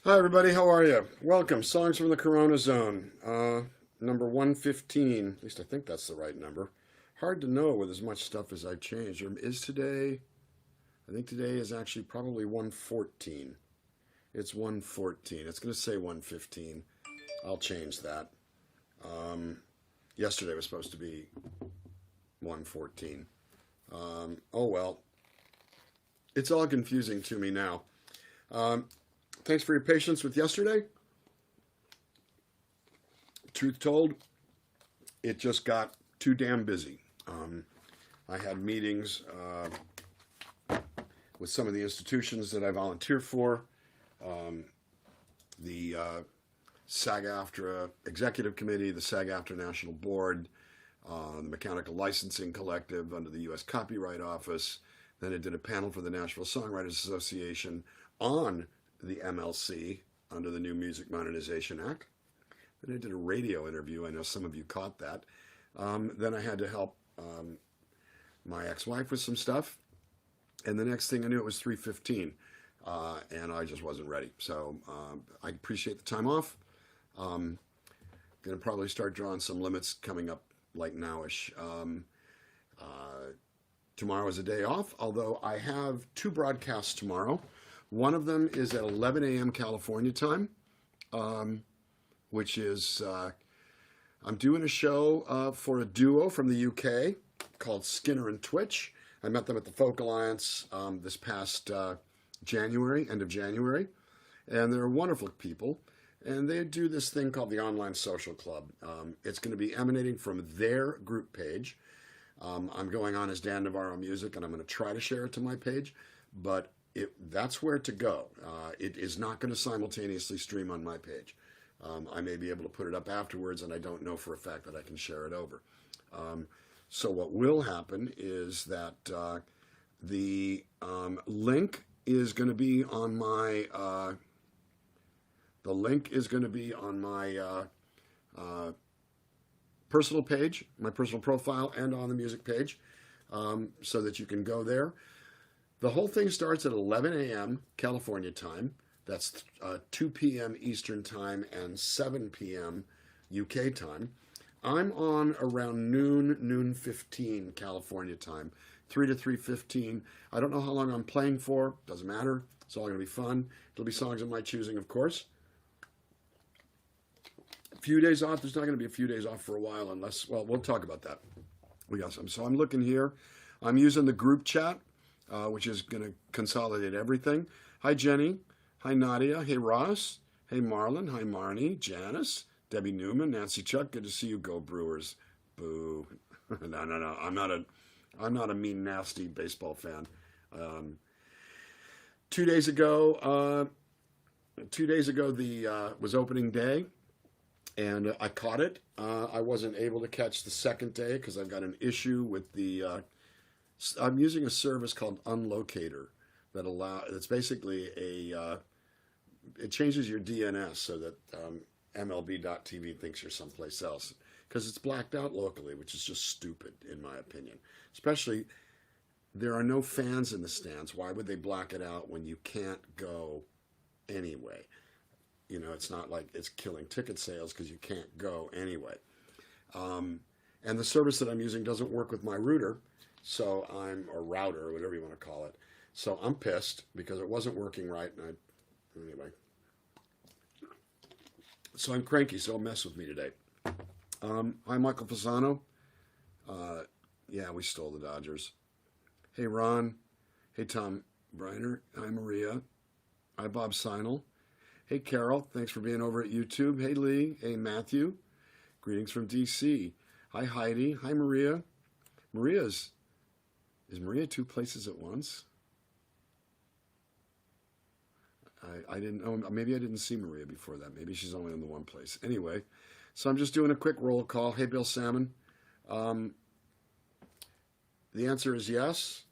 Hi, everybody. How are you? Welcome. Songs from the CoronaZone. Number 115. At least I think that's the right number. Hard to know with as much stuff as I've changed. Or is today? I think today is actually probably 114. It's 114. It's going to say 115. I'll change that. Yesterday was supposed to be 114. Oh well. It's all confusing to me now. Thanks for your patience with yesterday. Truth told, it just got too damn busy. I had meetings with some of the institutions that I volunteer for, the SAG-AFTRA Executive Committee, the SAG-AFTRA National Board, the Mechanical Licensing Collective under the U.S. Copyright Office. Then I did a panel for the Nashville Songwriters Association on the MLC under the New Music Modernization Act. Then I did a radio interview. I know some of you caught that. Then I had to help my ex-wife with some stuff. And the next thing I knew, it was 3:15. And I just wasn't ready. So I appreciate the time off. Going to probably start drawing some limits coming up like nowish. Tomorrow is a day off, although I have two broadcasts tomorrow. One of them is at 11 a.m. California time, which is, I'm doing a show for a duo from the UK called Skinner and Twitch. I met them at the Folk Alliance this past January, end of January, and they're wonderful people. And they do this thing called the Online Social Club. It's going to be emanating from their group page. I'm going on as Dan Navarro Music, and I'm going to try to share it to my page, but that's where to go. It is not going to simultaneously stream on my page. I may be able to put it up afterwards, and I don't know for a fact that I can share it over. So what will happen is that the link is going to be on my personal page, my personal profile, and on the music page, so that you can go there. The whole thing starts at 11 a.m. California time. That's 2 p.m. Eastern time and 7 p.m. UK time. I'm on around noon 15 California time, 3 to 3:15. I don't know how long I'm playing for. Doesn't matter. It's all going to be fun. It'll be songs of my choosing, of course. A few days off. There's not going to be a few days off for a while unless, well, we'll talk about that. We got some. So I'm looking here. I'm using the group chat, which is going to consolidate everything. Hi, Jenny. Hi, Nadia. Hey, Ross. Hey, Marlon. Hi, Marnie. Janice. Debbie Newman. Nancy Chuck. Good to see you. Go Brewers. Boo. No. I'm not a mean, nasty baseball fan. 2 days ago, was opening day, and I caught it. I wasn't able to catch the second day because I've got an issue with the. I'm using a service called Unlocator that's basically it changes your DNS so that MLB.TV thinks you're someplace else because it's blacked out locally, which is just stupid in my opinion. Especially, there are no fans in the stands. Why would they black it out when you can't go anyway? You know, it's not like it's killing ticket sales because you can't go anyway. And the service that I'm using doesn't work with my router. So or router, or whatever you want to call it. So I'm pissed because it wasn't working right. Anyway. So I'm cranky, so mess with me today. Hi, Michael Fasano. Yeah, we stole the Dodgers. Hey, Ron. Hey, Tom Briner. Hi, Maria. Hi, Bob Seinel. Hey, Carol. Thanks for being over at YouTube. Hey, Lee. Hey, Matthew. Greetings from D.C. Hi, Heidi. Hi, Maria. Is Maria two places at once? I didn't know. Maybe I didn't see Maria before that. Maybe she's only in the one place. Anyway, so I'm just doing a quick roll call. Hey, Bill Salmon. The answer is yes,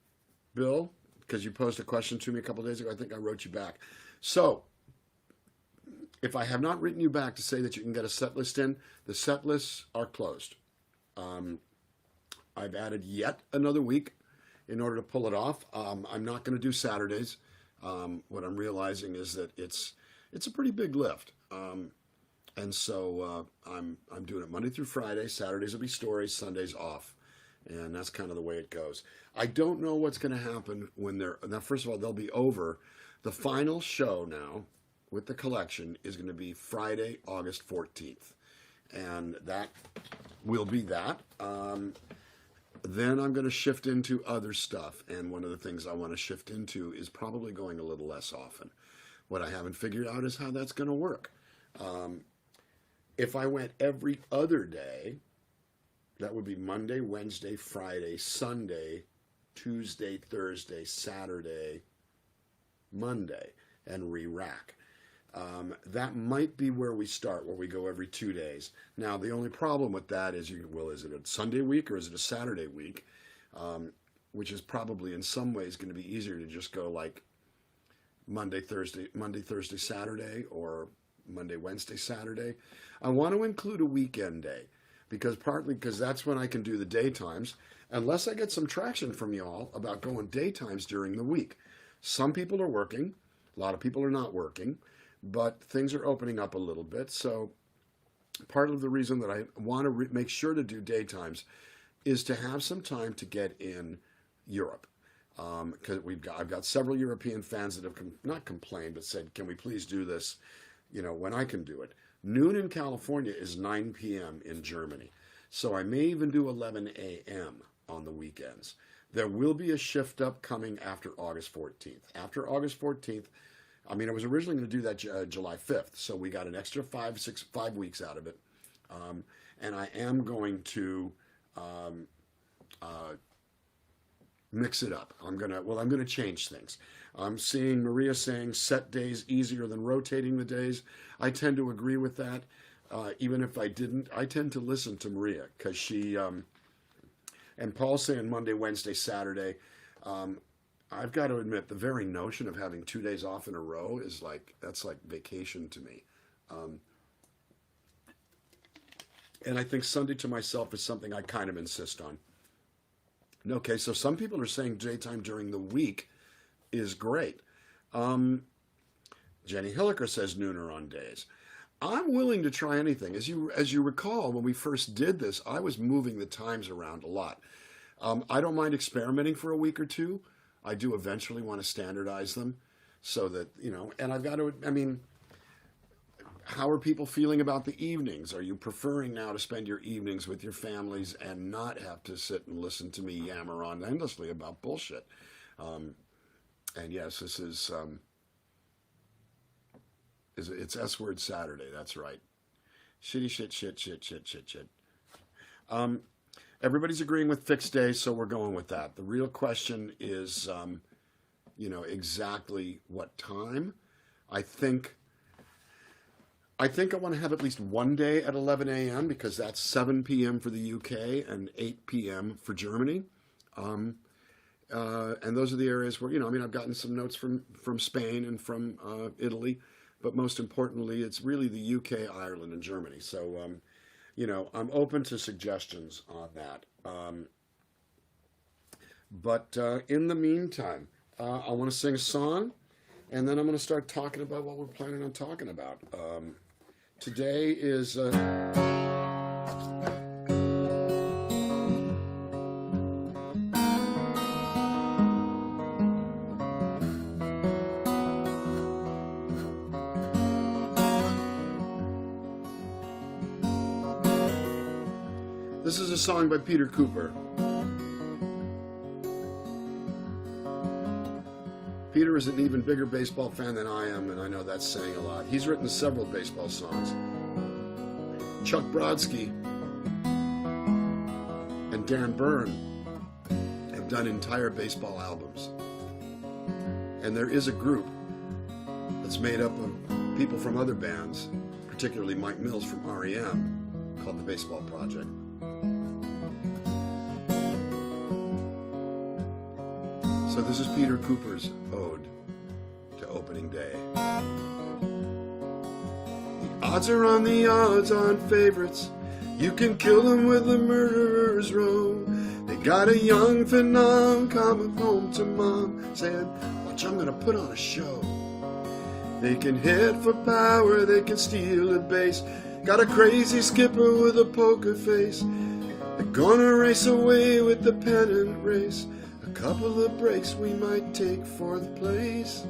Bill, because you posed a question to me a couple days ago. I think I wrote you back. So, if I have not written you back to say that you can get a set list in, the set lists are closed. I've added yet another week in order to pull it off. I'm not going to do Saturdays. What I'm realizing is that it's it's a pretty big lift. And so I'm doing it Monday through Friday. Saturdays will be stories, Sundays off, and that's kind of the way it goes. I don't know what's going to happen when they're now. First of all, they'll be over. The final show now with the collection is going to be Friday, August 14th, and that will be that. Then I'm going to shift into other stuff, and one of the things I want to shift into is probably going a little less often. What I haven't figured out is how that's going to work. If I went every other day, that would be Monday, Wednesday, Friday, Sunday, Tuesday, Thursday, Saturday, Monday, and re-rack. That might be where we start, where we go every 2 days. Now, the only problem with that is, is it a Sunday week or is it a Saturday week? Which is probably in some ways going to be easier to just go like Monday, Thursday, Saturday, or Monday, Wednesday, Saturday. I want to include a weekend day partly because that's when I can do the daytimes, unless I get some traction from y'all about going daytimes during the week. Some people are working, a lot of people are not working, but things are opening up a little bit. So part of the reason that I want to make sure to do daytimes is to have some time to get in Europe. Because I've got several European fans that have not complained, but said, can we please do this, when I can do it. Noon in California is 9 p.m. in Germany. So I may even do 11 a.m. on the weekends. There will be a shift up coming after August 14th. After August 14th, I was originally going to do that July 5th, so we got an extra 5 weeks out of it. And I am going to mix it up. I'm gonna change things. I'm seeing Maria saying set days easier than rotating the days. I tend to agree with that. Even if I didn't, I tend to listen to Maria because she, and Paul saying Monday, Wednesday, Saturday. I've got to admit, the very notion of having 2 days off in a row that's like vacation to me. And I think Sunday to myself is something I kind of insist on. Okay, so some people are saying daytime during the week is great. Jenny Hilliker says nooner on days. I'm willing to try anything. As you recall, when we first did this, I was moving the times around a lot. I don't mind experimenting for a week or two. I do eventually want to standardize them so that, and I've got to, how are people feeling about the evenings? Are you preferring now to spend your evenings with your families and not have to sit and listen to me yammer on endlessly about bullshit? And yes, this is it's S-word Saturday. That's right. Shitty shit. Everybody's agreeing with fixed days, so we're going with that. The real question is, exactly what time. I think I want to have at least one day at 11 a.m. because that's 7 p.m. for the UK and 8 p.m. for Germany. And those are the areas where, I've gotten some notes from Spain and from Italy, but most importantly, it's really the UK, Ireland, and Germany. So, I'm open to suggestions on that. But in the meantime, I want to sing a song, and then I'm going to start talking about what we're planning on talking about. Today is... This is a song by Peter Cooper. Peter is an even bigger baseball fan than I am, and I know that's saying a lot. He's written several baseball songs. Chuck Brodsky and Dan Byrne have done entire baseball albums. And there is a group that's made up of people from other bands, particularly Mike Mills from R.E.M., called the Baseball Project. So this is Peter Cooper's ode to opening day. The odds are on the odds-on favorites. You can kill them with a murderer's row. They got a young phenom coming home to mom, saying, watch, I'm gonna put on a show. They can hit for power, they can steal a base. Got a crazy skipper with a poker face. They're gonna race away with the pennant race. A couple of breaks we might take fourth place.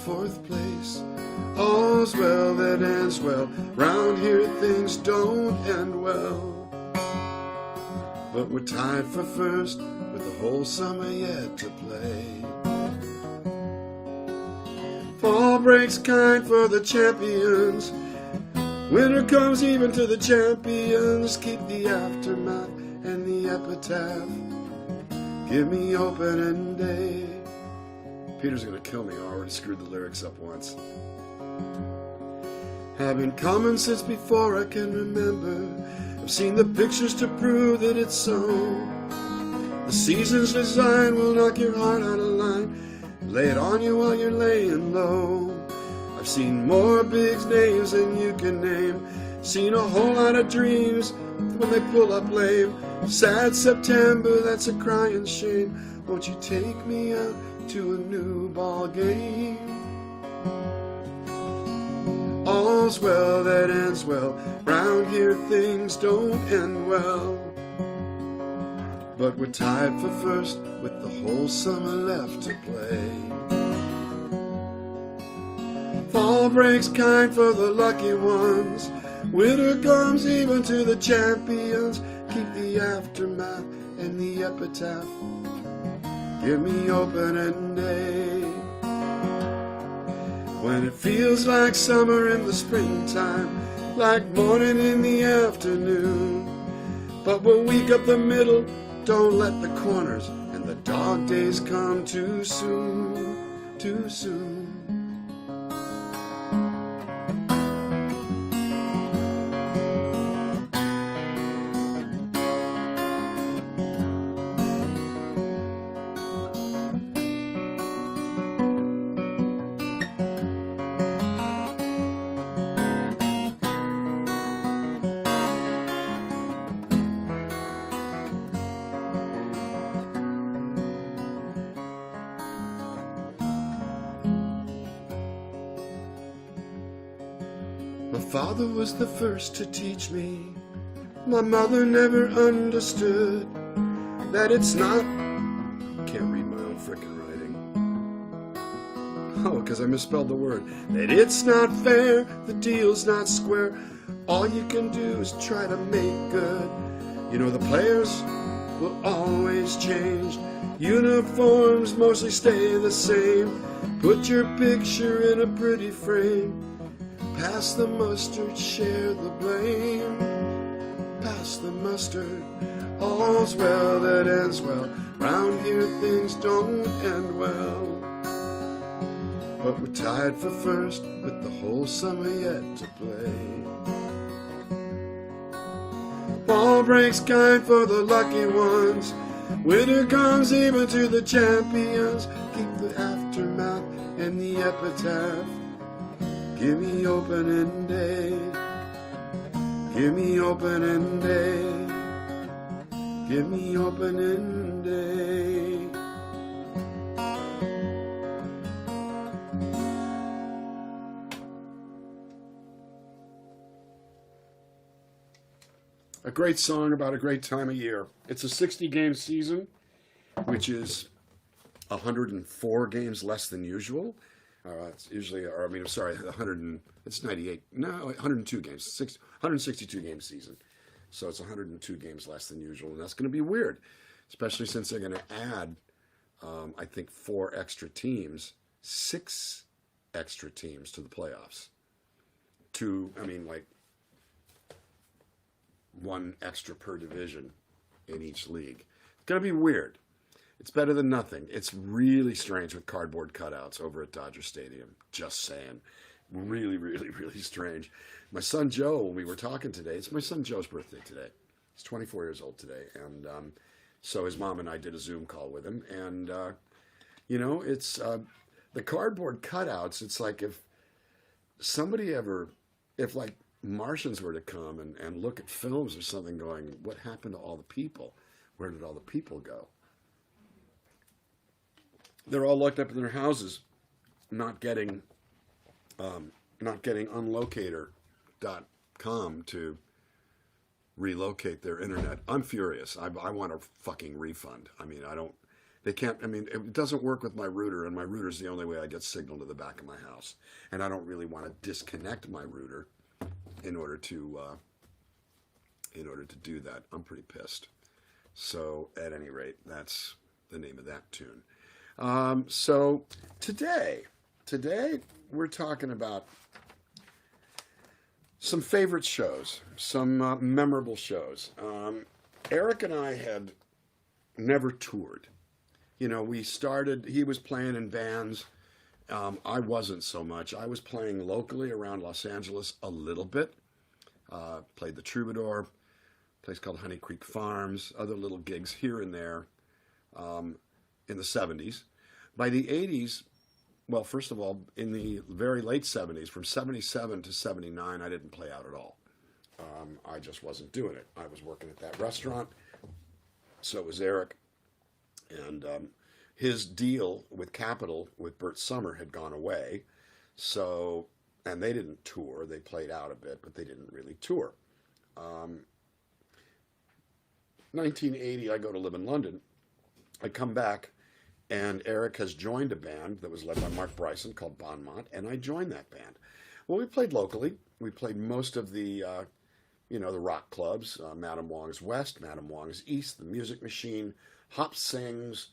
Fourth place. All's well that ends well. Round here things don't end well. But we're tied for first with the whole summer yet to play. Fall breaks kind for the champions. Winter comes even to the champions. Keep the aftermath and the epitaph. Give me opening day. Peter's gonna kill me. I already screwed the lyrics up once. Have been coming since before I can remember. I've seen the pictures to prove that it's so. The season's design will knock your heart out of line. Lay it on you while you're laying low. I've seen more big names than you can name. Seen a whole lot of dreams when they pull up lame. Sad September, that's a crying shame. Won't you take me out to a new ball game? All's well that ends well. Round here things don't end well. But we're tied for first with the whole summer left to play. Fall breaks kind for the lucky ones. Winter comes even to the champions. Keep the aftermath and the epitaph. Give me opening day. When it feels like summer in the springtime, like morning in the afternoon. But we'll weak up the middle, don't let the corners and the dog days come too soon, too soon. My father was the first to teach me. My mother never understood that it's not... Can't read my own frickin' writing. Oh, because I misspelled the word. That it's not fair, the deal's not square. All you can do is try to make good. You know the players will always change. Uniforms mostly stay the same. Put your picture in a pretty frame. Pass the mustard, share the blame. Pass the mustard, all's well that ends well. Round here things don't end well. But we're tied for first with the whole summer yet to play. Fall breaks kind for the lucky ones. Winter comes even to the champions. Keep the aftermath and the epitaph. Give me opening day. Give me opening day. Give me opening day. A great song about a great time of year. It's a 60-game season, which is 104 games less than usual. It's usually, or I mean, I'm sorry, 98, no, 102 games, 162 game season. So it's 102 games less than usual, and that's going to be weird, especially since they're going to add, I think, 4 extra teams, 6 extra teams to the playoffs. Like 1 extra per division in each league. It's going to be weird. It's better than nothing. It's really strange with cardboard cutouts over at Dodger Stadium. Just saying. Really, really, really strange. My son Joe, when we were talking today, it's my son Joe's birthday today. He's 24 years old today. And so his mom and I did a Zoom call with him. And, it's the cardboard cutouts. It's like if like Martians were to come and look at films or something going, what happened to all the people? Where did all the people go? They're all locked up in their houses, not getting not getting unlocator.com to relocate their internet. I'm furious. I want a fucking refund. I mean, I don't. They can't. I mean, it doesn't work with my router, and my router's the only way I get signal to the back of my house. And I don't really want to disconnect my router in order to do that. I'm pretty pissed. So, at any rate, that's the name of that tune. So today we're talking about some favorite shows, some memorable shows. Eric and I had never toured. You know, we started, he was playing in bands. I wasn't so much. I was playing locally around Los Angeles a little bit. Played the Troubadour, a place called Honey Creek Farms, other little gigs here and there in the 70s. By the 80s, well, first of all, in the very late 70s, from 77 to 79, I didn't play out at all. I just wasn't doing it. I was working at that restaurant, so was Eric. And his deal with Capitol, with Burt Summer, had gone away. So, and they didn't tour. They played out a bit, but they didn't really tour. 1980, I go to live in London. I come back, and Eric has joined a band that was led by Mark Bryson called Bonmont, and I joined that band. Well, we played locally. We played most of the, the rock clubs, Madame Wong's West, Madame Wong's East, the Music Machine, Hop Sings,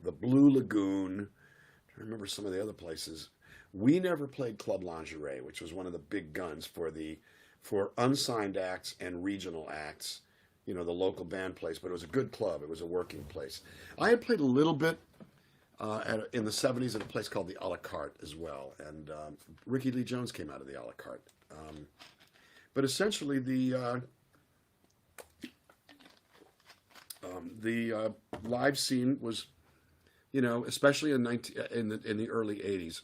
the Blue Lagoon. I remember some of the other places. We never played Club Lingerie, which was one of the big guns for unsigned acts and regional acts. You know, the local band place, but it was a good club. It was a working place. I had played a little bit in the 70s at a place called the A La Carte as well, and Ricky Lee Jones came out of the A La Carte. But essentially, the live scene was, you know, especially in the early 80s,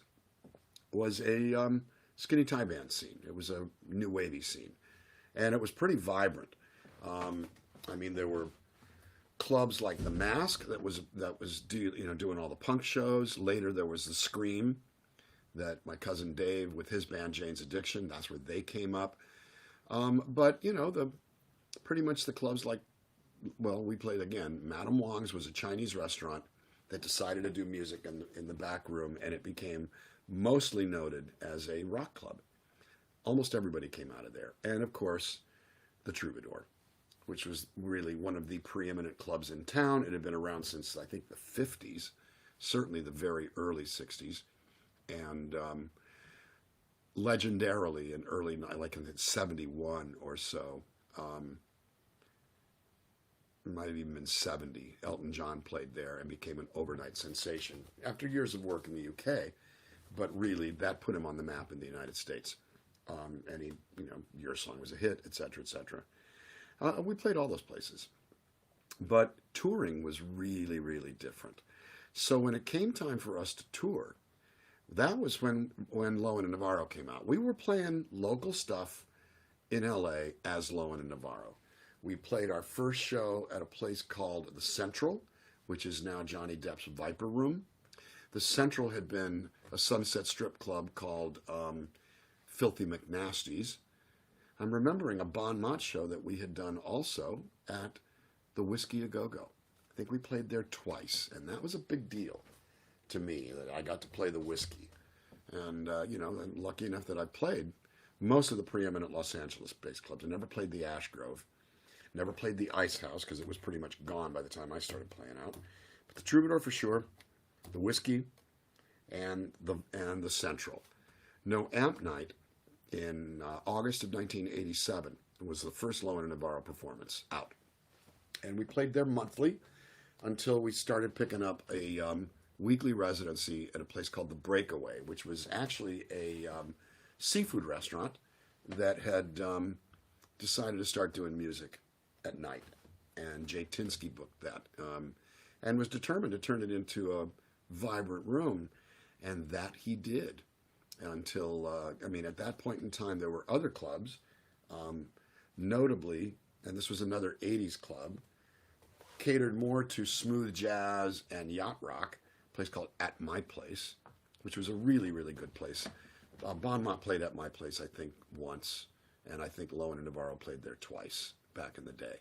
was a skinny tie band scene. It was a new wavy scene, and it was pretty vibrant. I mean, there were clubs like the Mask that was doing all the punk shows. Later, there was the Scream, that my cousin Dave with his band Jane's Addiction. That's where they came up. But you know, pretty much the clubs like, well, we played again. Madame Wong's was a Chinese restaurant that decided to do music in the back room, and it became mostly noted as a rock club. Almost everybody came out of there, and of course, the Troubadour, which was really one of the preeminent clubs in town. It had been around since, I think, the 50s, certainly the very early 60s, and legendarily in early, like in 71 or so, it might have even been 70, Elton John played there and became an overnight sensation after years of work in the UK, but really that put him on the map in the United States. And he, Your Song was a hit, etc., etc. We played all those places. But touring was really, really different. So when it came time for us to tour, that was when Lowen and Navarro came out. We were playing local stuff in LA as Lowen and Navarro. We played our first show at a place called The Central, which is now Johnny Depp's Viper Room. The Central had been a Sunset Strip club called Filthy McNasty's. I'm remembering a Bon Mott show that we had done also at the Whiskey A Go-Go. I think we played there twice, and that was a big deal to me that I got to play the Whiskey. And, I'm lucky enough that I played most of the preeminent Los Angeles-based clubs. I never played the Ash Grove, never played the Ice House because it was pretty much gone by the time I started playing out. But the Troubadour for sure, the Whiskey, and the Central. No Amp Night in August of 1987 was the first Lowen and Navarro performance out. And we played there monthly until we started picking up a weekly residency at a place called The Breakaway, which was actually a seafood restaurant that had decided to start doing music at night. And Jay Tinsky booked that and was determined to turn it into a vibrant room. And that he did until, at that point in time, there were other clubs, notably, and this was another 80s club, catered more to smooth jazz and yacht rock, a place called At My Place, which was a really, really good place. Bonmont played at my place, I think, once, and I think Lowen and Navarro played there twice back in the day.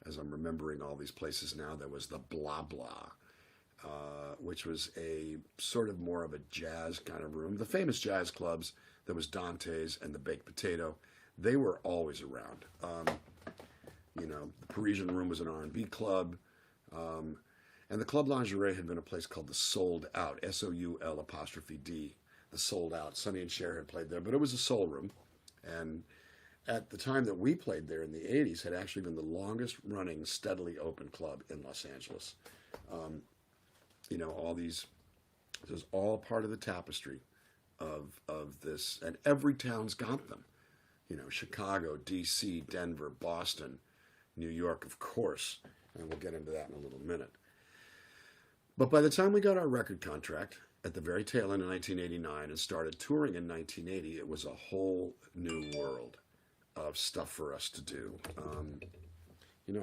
As I'm remembering all these places now, there was the Blah Blah, which was a sort of more of a jazz kind of room. The famous jazz clubs, there was Dante's and the Baked Potato. They were always around. The Parisian Room was an R&B club. And the Club Lingerie had been a place called the Sold Out, SOUL''D, the Sold Out. Sonny and Cher had played there, but it was a soul room. And at the time that we played there in the 80s, had actually been the longest running steadily open club in Los Angeles. All these, it was all part of the tapestry of this, and every town's got them. Chicago, D.C., Denver, Boston, New York, of course, and we'll get into that in a little minute. But by the time we got our record contract at the very tail end of 1989 and started touring in 1980, it was a whole new world of stuff for us to do.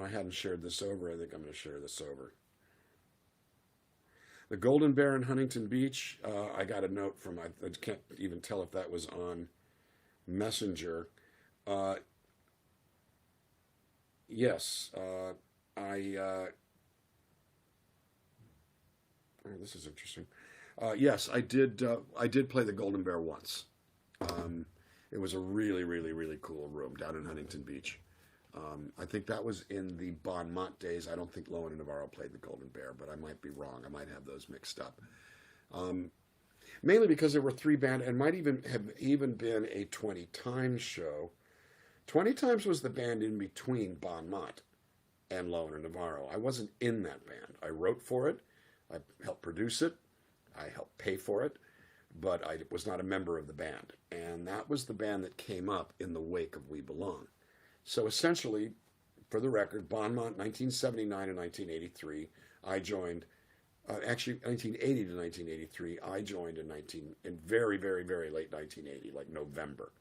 I hadn't shared this over. I think I'm going to share this over. The Golden Bear in Huntington Beach, I got a note from, I can't even tell if that was on Messenger. Yes, this is interesting. Yes, I did play the Golden Bear once. It was a really, really, really cool room down in Huntington Beach. I think that was in the Bonmont days. I don't think Lowen and Navarro played the Golden Bear, but I might be wrong. I might have those mixed up. Mainly because there were 3 bands, and might even have been a 20 Times show. 20 Times was the band in between Bonmont and Lowen and Navarro. I wasn't in that band. I wrote for it. I helped produce it. I helped pay for it. But I was not a member of the band. And that was the band that came up in the wake of We Belong. So essentially, for the record, Bonmont, 1979 and 1983, I joined, actually 1980 to 1983, I joined in very, very, very late 1980, like November.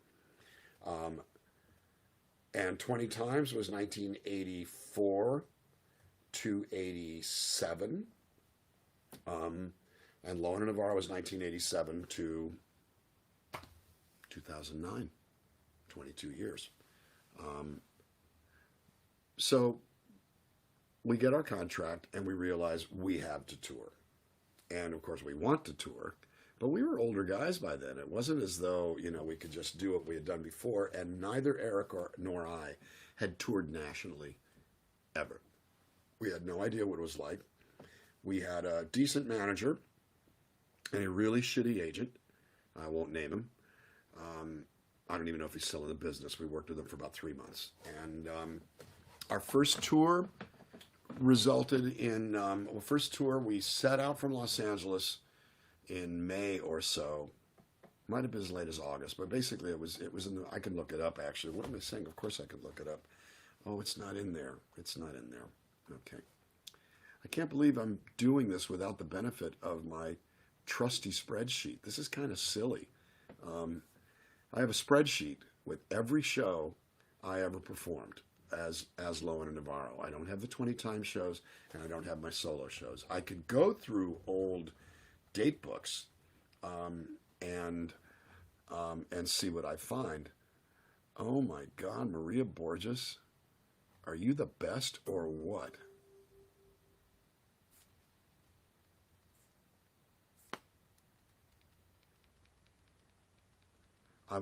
And 20 Times was 1984 to 87. And Lowen and Navarro was 1987 to 2009, 22 years. So we get our contract and we realize we have to tour. And of course we want to tour, but we were older guys by then. It wasn't as though, we could just do what we had done before, and neither Eric nor I had toured nationally ever. We had no idea what it was like. We had a decent manager and a really shitty agent. I won't name him. I don't even know if he's still in the business. We worked with him for about 3 months. And our first tour resulted in, we set out from Los Angeles in May or so. Might have been as late as August, but basically it was I can look it up actually. What am I saying? Of course I can look it up. Oh, it's not in there. It's not in there. Okay. I can't believe I'm doing this without the benefit of my trusty spreadsheet. This is kind of silly. I have a spreadsheet with every show I ever performed as Lowen and Navarro. I don't have the 20 Times shows, and I don't have my solo shows. I could go through old date books and see what I find. Oh my God, Maria Borges, are you the best or what?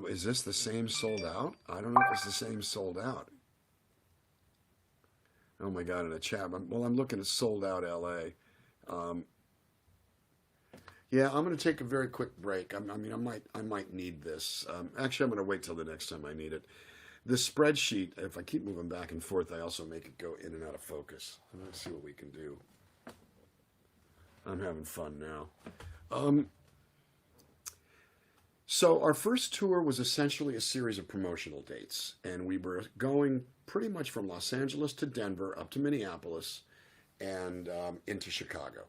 Is this the same Sold Out? I don't know if it's the same Sold Out. Oh my God, in a chat. I'm looking at Sold Out LA. Yeah, I'm going to take a very quick break. I might need this. Actually, I'm going to wait till the next time I need it. This spreadsheet, if I keep moving back and forth, I also make it go in and out of focus. Let's see what we can do. I'm having fun now. So our first tour was essentially a series of promotional dates, and we were going pretty much from Los Angeles to Denver, up to Minneapolis, and into Chicago,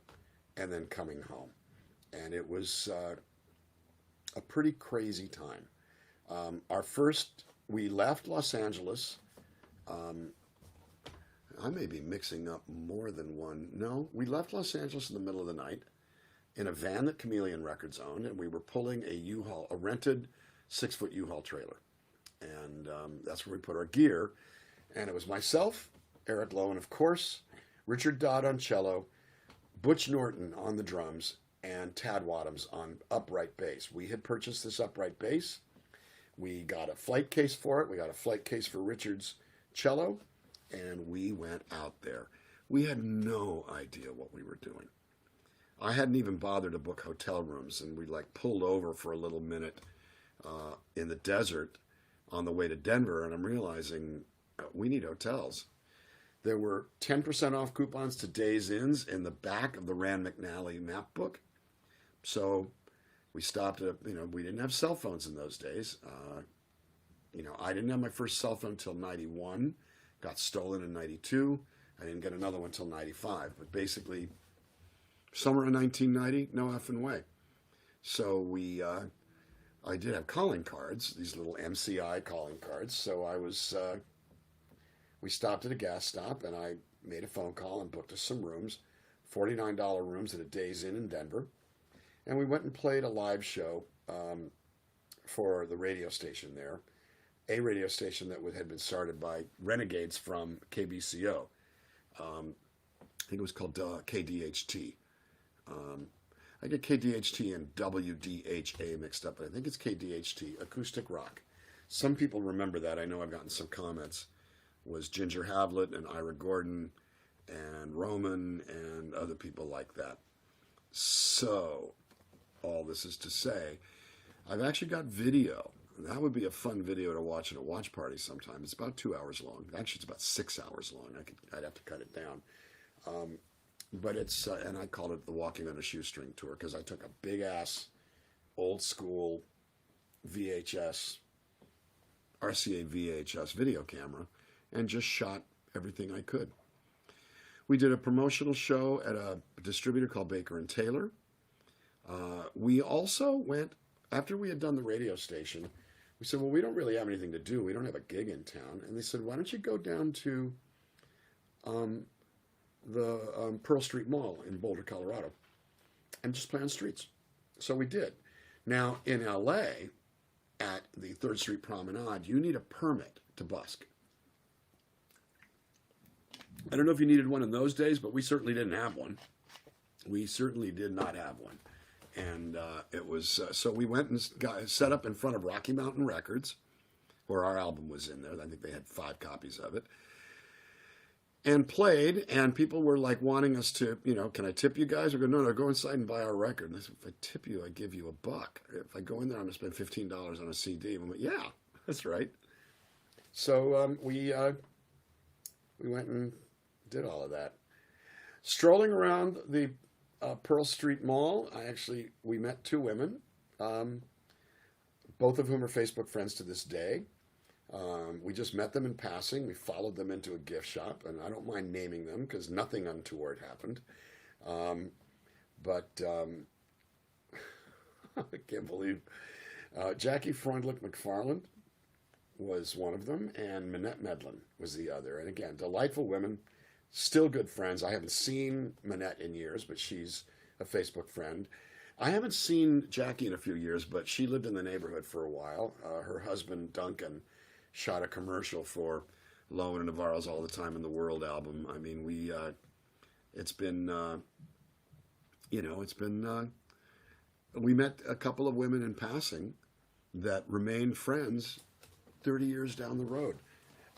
and then coming home. And it was a pretty crazy time. We left Los Angeles. I may be mixing up more than one. No, we left Los Angeles in the middle of the night, in a van that Chameleon Records owned, and we were pulling a rented 6-foot U-Haul trailer. And that's where we put our gear. And it was myself, Eric Lowe, and of course, Richard Dodd on cello, Butch Norton on the drums, and Tad Wadhams on upright bass. We had purchased this upright bass. We got a flight case for it. We got a flight case for Richard's cello, and we went out there. We had no idea what we were doing. I hadn't even bothered to book hotel rooms, and we pulled over for a little minute in the desert on the way to Denver, and I'm realizing we need hotels. There were 10% off coupons to Days Inns in the back of the Rand McNally map book. So we stopped at, we didn't have cell phones in those days. I didn't have my first cell phone until 91, got stolen in 92. I didn't get another one until 95. But basically, summer of 1990, no effing way. So I did have calling cards, these little MCI calling cards. So we stopped at a gas stop, and I made a phone call and booked us some rooms, $49 rooms at a Days Inn in Denver. And we went and played a live show for the radio station there, a radio station that had been started by renegades from KBCO. I think it was called KDHT. I get KDHT and WDHA mixed up, but I think it's KDHT, Acoustic Rock. Some people remember that. I know I've gotten some comments. Was Ginger Havlet and Ira Gordon and Roman and other people like that. So, all this is to say, I've actually got video. That would be a fun video to watch at a watch party sometime. It's about 2 hours long. Actually, it's about 6 hours long. I'd have to cut it down. But it's, and I called it the Walking on a Shoestring Tour because I took a big-ass, old-school VHS, RCA VHS video camera and just shot everything I could. We did a promotional show at a distributor called Baker & Taylor. We also went, after we had done the radio station, we said, well, we don't really have anything to do. We don't have a gig in town. And they said, why don't you go down to the Pearl Street Mall in Boulder, Colorado, and just play on streets. So we did. Now, in LA, at the 3rd Street Promenade, you need a permit to busk. I don't know if you needed one in those days, but we certainly didn't have one. We certainly did not have one. And it was, so we went and got set up in front of Rocky Mountain Records, where our album was in there. I think they had 5 copies of it. And played, and people were wanting us to, can I tip you guys? We go, no, go inside and buy our record. And I said, if I tip you, I give you $1. If I go in there, I'm going to spend $15 on a CD. And we went, yeah, that's right. So we went and did all of that. Strolling around the Pearl Street Mall, we met 2 women, both of whom are Facebook friends to this day. We just met them in passing. We followed them into a gift shop, and I don't mind naming them because nothing untoward happened. But I can't believe Jackie Freundlich McFarland was one of them, and Minette Medlin was the other. And again, delightful women, still good friends. I haven't seen Minette in years, but she's a Facebook friend. I haven't seen Jackie in a few years, but she lived in the neighborhood for a while. Her husband, Duncan, shot a commercial for Lowe and Navarro's All the Time in the World album. I mean, we met a couple of women in passing that remained friends 30 years down the road.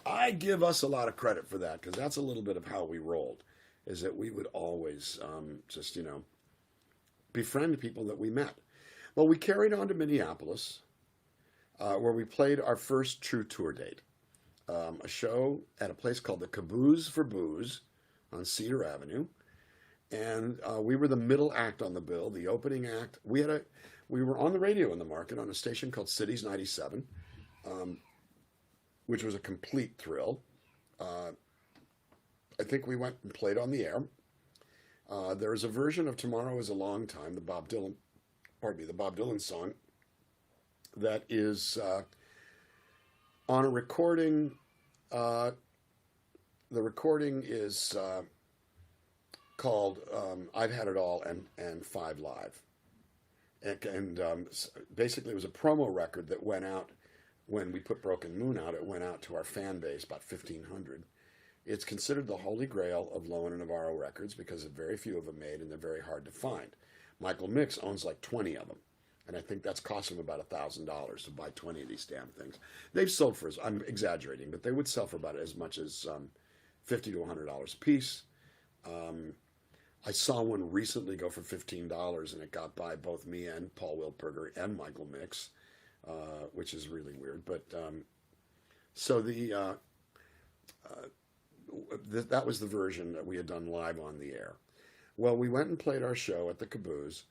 I give us a lot of credit for that because that's a little bit of how we rolled, is that we would always befriend people that we met. Well, we carried on to Minneapolis, where we played our first true tour date, a show at a place called the Caboose for Booze on Cedar Avenue, and we were the middle act on the bill, the opening act. We were on the radio in the market on a station called Cities 97, which was a complete thrill. I think we went and played on the air. There is a version of Tomorrow is a Long Time, the Bob Dylan song, that is on a recording. The recording is called I've Had It All and Five Live. And basically, it was a promo record that went out when we put Broken Moon out. It went out to our fan base, about 1,500. It's considered the holy grail of Lowen and Navarro records because very few of them made, and they're very hard to find. Michael Mix owns like 20 of them, and I think that's cost him about $1,000 to buy 20 of these damn things. They've sold for, I'm exaggerating, but they would sell for about as much as $50 to $100 a piece. I saw one recently go for $15, and it got by both me and Paul Wilperger and Michael Mix, which is really weird. But so that was the version that we had done live on the air. Well, we went and played our show at the Caboose.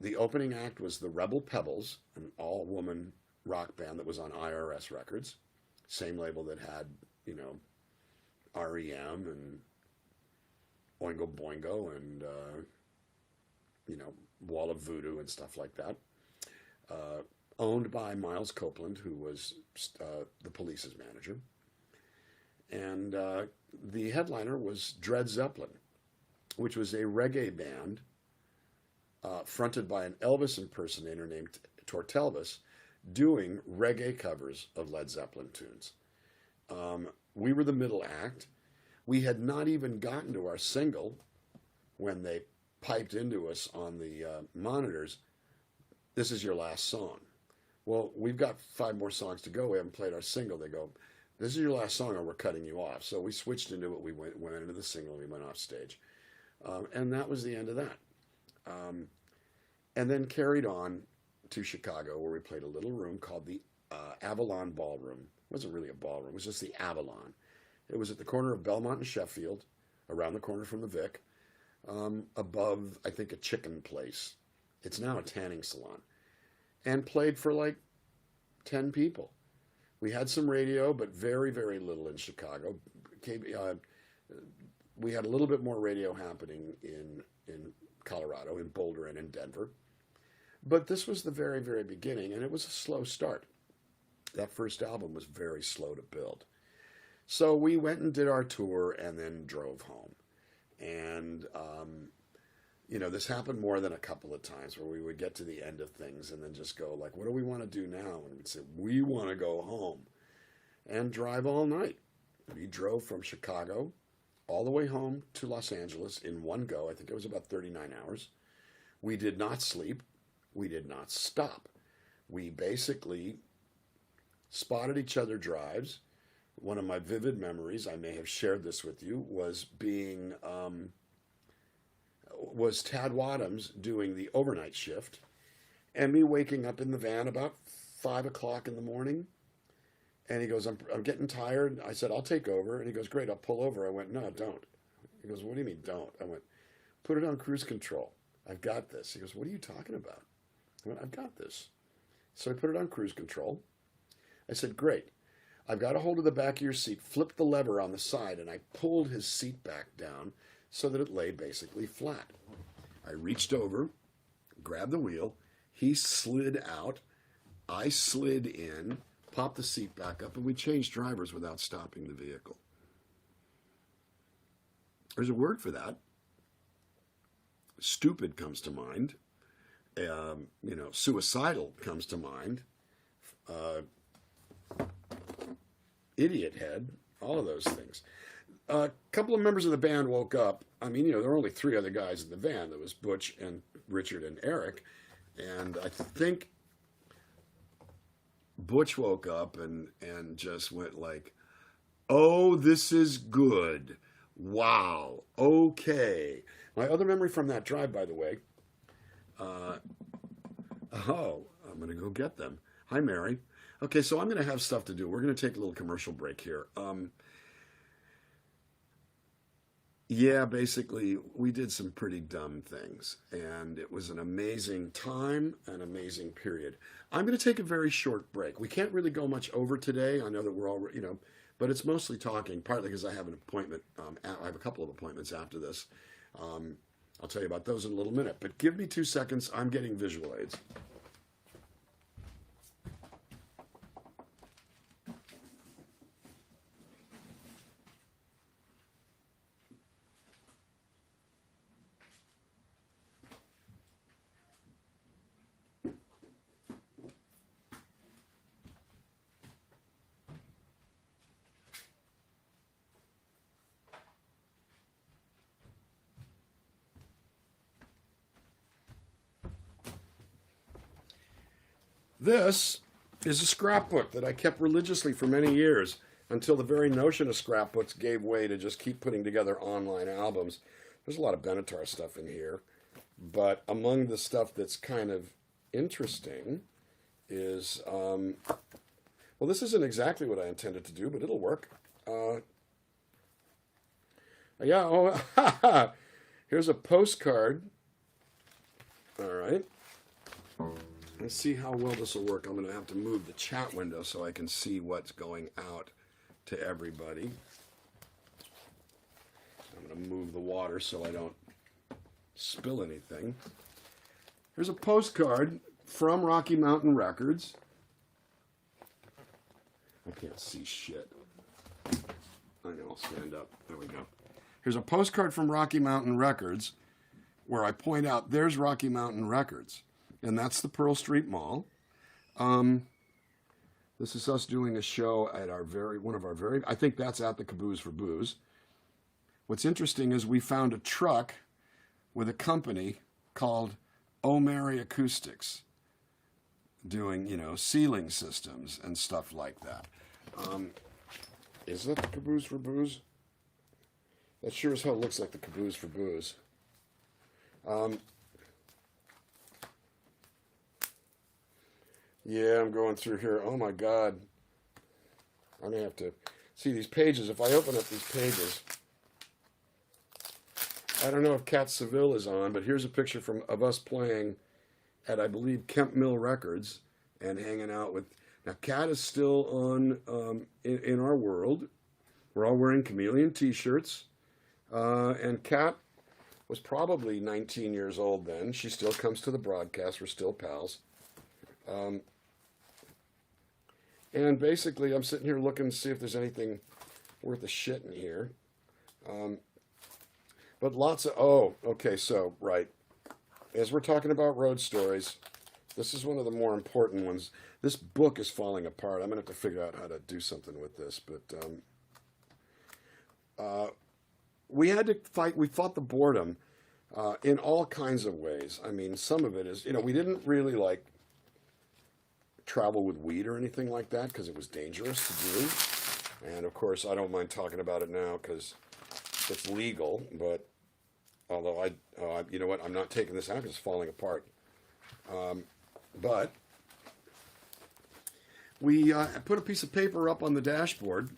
The opening act was the Rebel Pebbles, an all-woman rock band that was on IRS Records, same label that had, REM and Oingo Boingo and, Wall of Voodoo and stuff like that. Owned by Miles Copeland, who was the Police's manager. And the headliner was Dred Zeppelin, which was a reggae band fronted by an Elvis impersonator named Tortelvis, doing reggae covers of Led Zeppelin tunes. We were the middle act. We had not even gotten to our single when they piped into us on the monitors, "This is your last song." Well, we've got 5 more songs to go. We haven't played our single. They go, "This is your last song or we're cutting you off." So we switched into it. We went into the single. We went off stage. And that was the end of that. And then carried on to Chicago, where we played a little room called the Avalon Ballroom. It wasn't really a ballroom. It was just the Avalon. It was at the corner of Belmont and Sheffield, around the corner from the Vic, above, I think, a chicken place. It's now a tanning salon. And played for like 10 people. We had some radio, but very, very little in Chicago. We had a little bit more radio happening in Colorado, in Boulder, and in Denver. But this was the very, very beginning, and it was a slow start. That first album was very slow to build. So we went and did our tour and then drove home. And, this happened more than a couple of times where we would get to the end of things and then just go like, what do we want to do now? And we'd say, we want to go home and drive all night. We drove from Chicago all the way home to Los Angeles in one go. I think it was about 39 hours. We did not sleep. We did not stop. We basically spotted each other drives. One of my vivid memories, I may have shared this with you, was was Tad Wadhams doing the overnight shift and me waking up in the van about 5 o'clock in the morning. And he goes, I'm getting tired. I said, I'll take over. And he goes, great, I'll pull over. I went, no, don't. He goes, what do you mean don't? I went, put it on cruise control. I've got this. He goes, what are you talking about? I went, I've got this. So I put it on cruise control. I said, great. I've got a hold of the back of your seat, flipped the lever on the side, and I pulled his seat back down so that it lay basically flat. I reached over, grabbed the wheel. He slid out. I slid in, popped the seat back up, and we changed drivers without stopping the vehicle. There's a word for that. Stupid comes to mind. Suicidal comes to mind. Idiot head, all of those things. A couple of members of the band woke up. I mean, there were only 3 other guys in the van. There was Butch and Richard and Eric. And I think Butch woke up and just went like, oh, this is good. Wow. Okay. My other memory from that drive, by the way, I'm going to go get them. Hi, Mary. Okay, so I'm going to have stuff to do. We're going to take a little commercial break here. Basically, we did some pretty dumb things, and it was an amazing time, an amazing period. I'm going to take a very short break. We can't really go much over today. I know that we're all, but it's mostly talking, partly because I have an appointment. I have a couple of appointments after this. I'll tell you about those in a little minute, but give me 2 seconds. I'm getting visual aids. This is a scrapbook that I kept religiously for many years until the very notion of scrapbooks gave way to just keep putting together online albums. There's a lot of Benatar stuff in here, but among the stuff that's kind of interesting is, well, this isn't exactly what I intended to do, but it'll work. Yeah, oh, here's a postcard. All right. Let's see how well this will work. I'm going to have to move the chat window so I can see what's going out to everybody. I'm going to move the water so I don't spill anything. Here's a postcard from Rocky Mountain Records. I can't see shit. I know, I'll stand up. There we go. Here's a postcard from Rocky Mountain Records where I point out there's Rocky Mountain Records, and that's the Pearl Street Mall. This is us doing a show at I think that's at the Caboose for Booze. What's interesting is we found a truck with a company called O'Mary Acoustics doing, ceiling systems and stuff like that. Is that the Caboose for Booze? That sure as hell looks like the Caboose for Booze. Yeah, I'm going through here. Oh my God. I'm going to have to see these pages. If I open up these pages, I don't know if Cat Seville is on, but here's a picture of us playing at, I believe, Kemp Mill Records and hanging out with... Now, Cat is still on in our world. We're all wearing chameleon T-shirts. And Kat was probably 19 years old then. She still comes to the broadcast. We're still pals. And basically, I'm sitting here looking to see if there's anything worth a shit in here. But lots of... Oh, okay, so, right. As we're talking about road stories, this is one of the more important ones. This book is falling apart. I'm going to have to figure out how to do something with this. But we had to fight. We fought the boredom in all kinds of ways. I mean, some of it is, we didn't really like travel with weed or anything like that because it was dangerous to do. And of course, I don't mind talking about it now because it's legal. But although you know what, I'm not taking this out because it's falling apart. But we put a piece of paper up on the dashboard.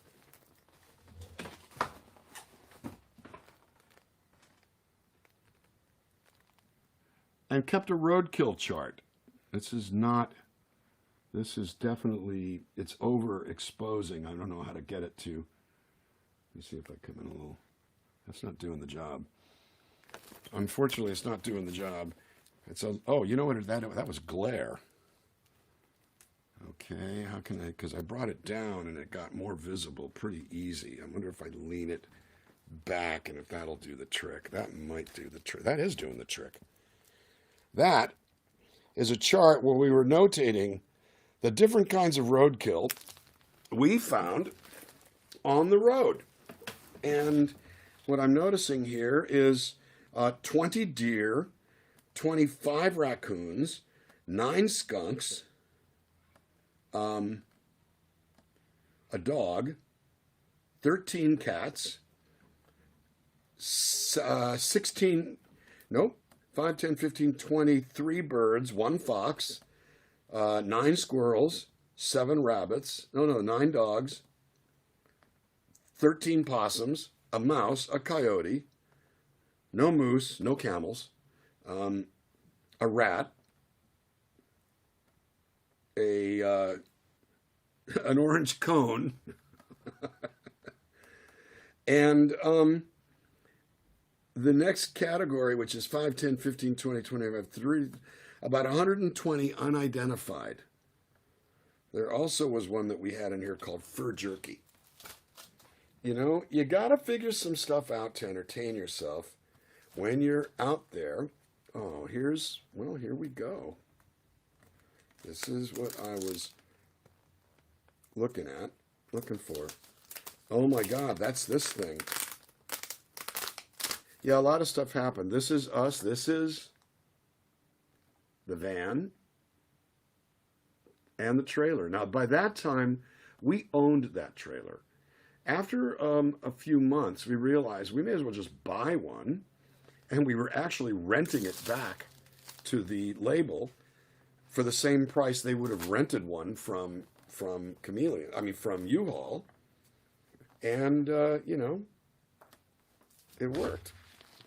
And kept a roadkill chart. This is definitely, it's overexposing. I don't know how to get it to. Let me see if I come in a little. That's not doing the job. Unfortunately, it's not doing the job. Oh, you know what? That was glare. Okay, how can I, because I brought it down and it got more visible pretty easy. I wonder if I lean it back and if that'll do the trick. That might do the trick. That is doing the trick. That is a chart where we were notating the different kinds of roadkill we found on the road. And what I'm noticing here is 20 deer, 25 raccoons, 9 skunks, a dog, 13 cats, 16, nope, 5, 10, 15, 20, 3 birds, 1 fox, 9 squirrels, 7 rabbits, 9 dogs, 13 possums, a mouse, a coyote, no moose, no camels, a rat, an orange cone, and the next category, which is 5, 10, 15, 20, 25, about 120 unidentified. There also was one that we had in here called fur jerky. You got to figure some stuff out to entertain yourself when you're out there. Oh, here we go. This is what I was looking for. Oh my God, that's this thing. Yeah, a lot of stuff happened. This is us. This is the van. and the trailer. Now, by that time, we owned that trailer. After a few months, we realized we may as well just buy one, and we were actually renting it back to the label for the same price they would have rented one from Chameleon. I mean, from U-Haul, and it worked.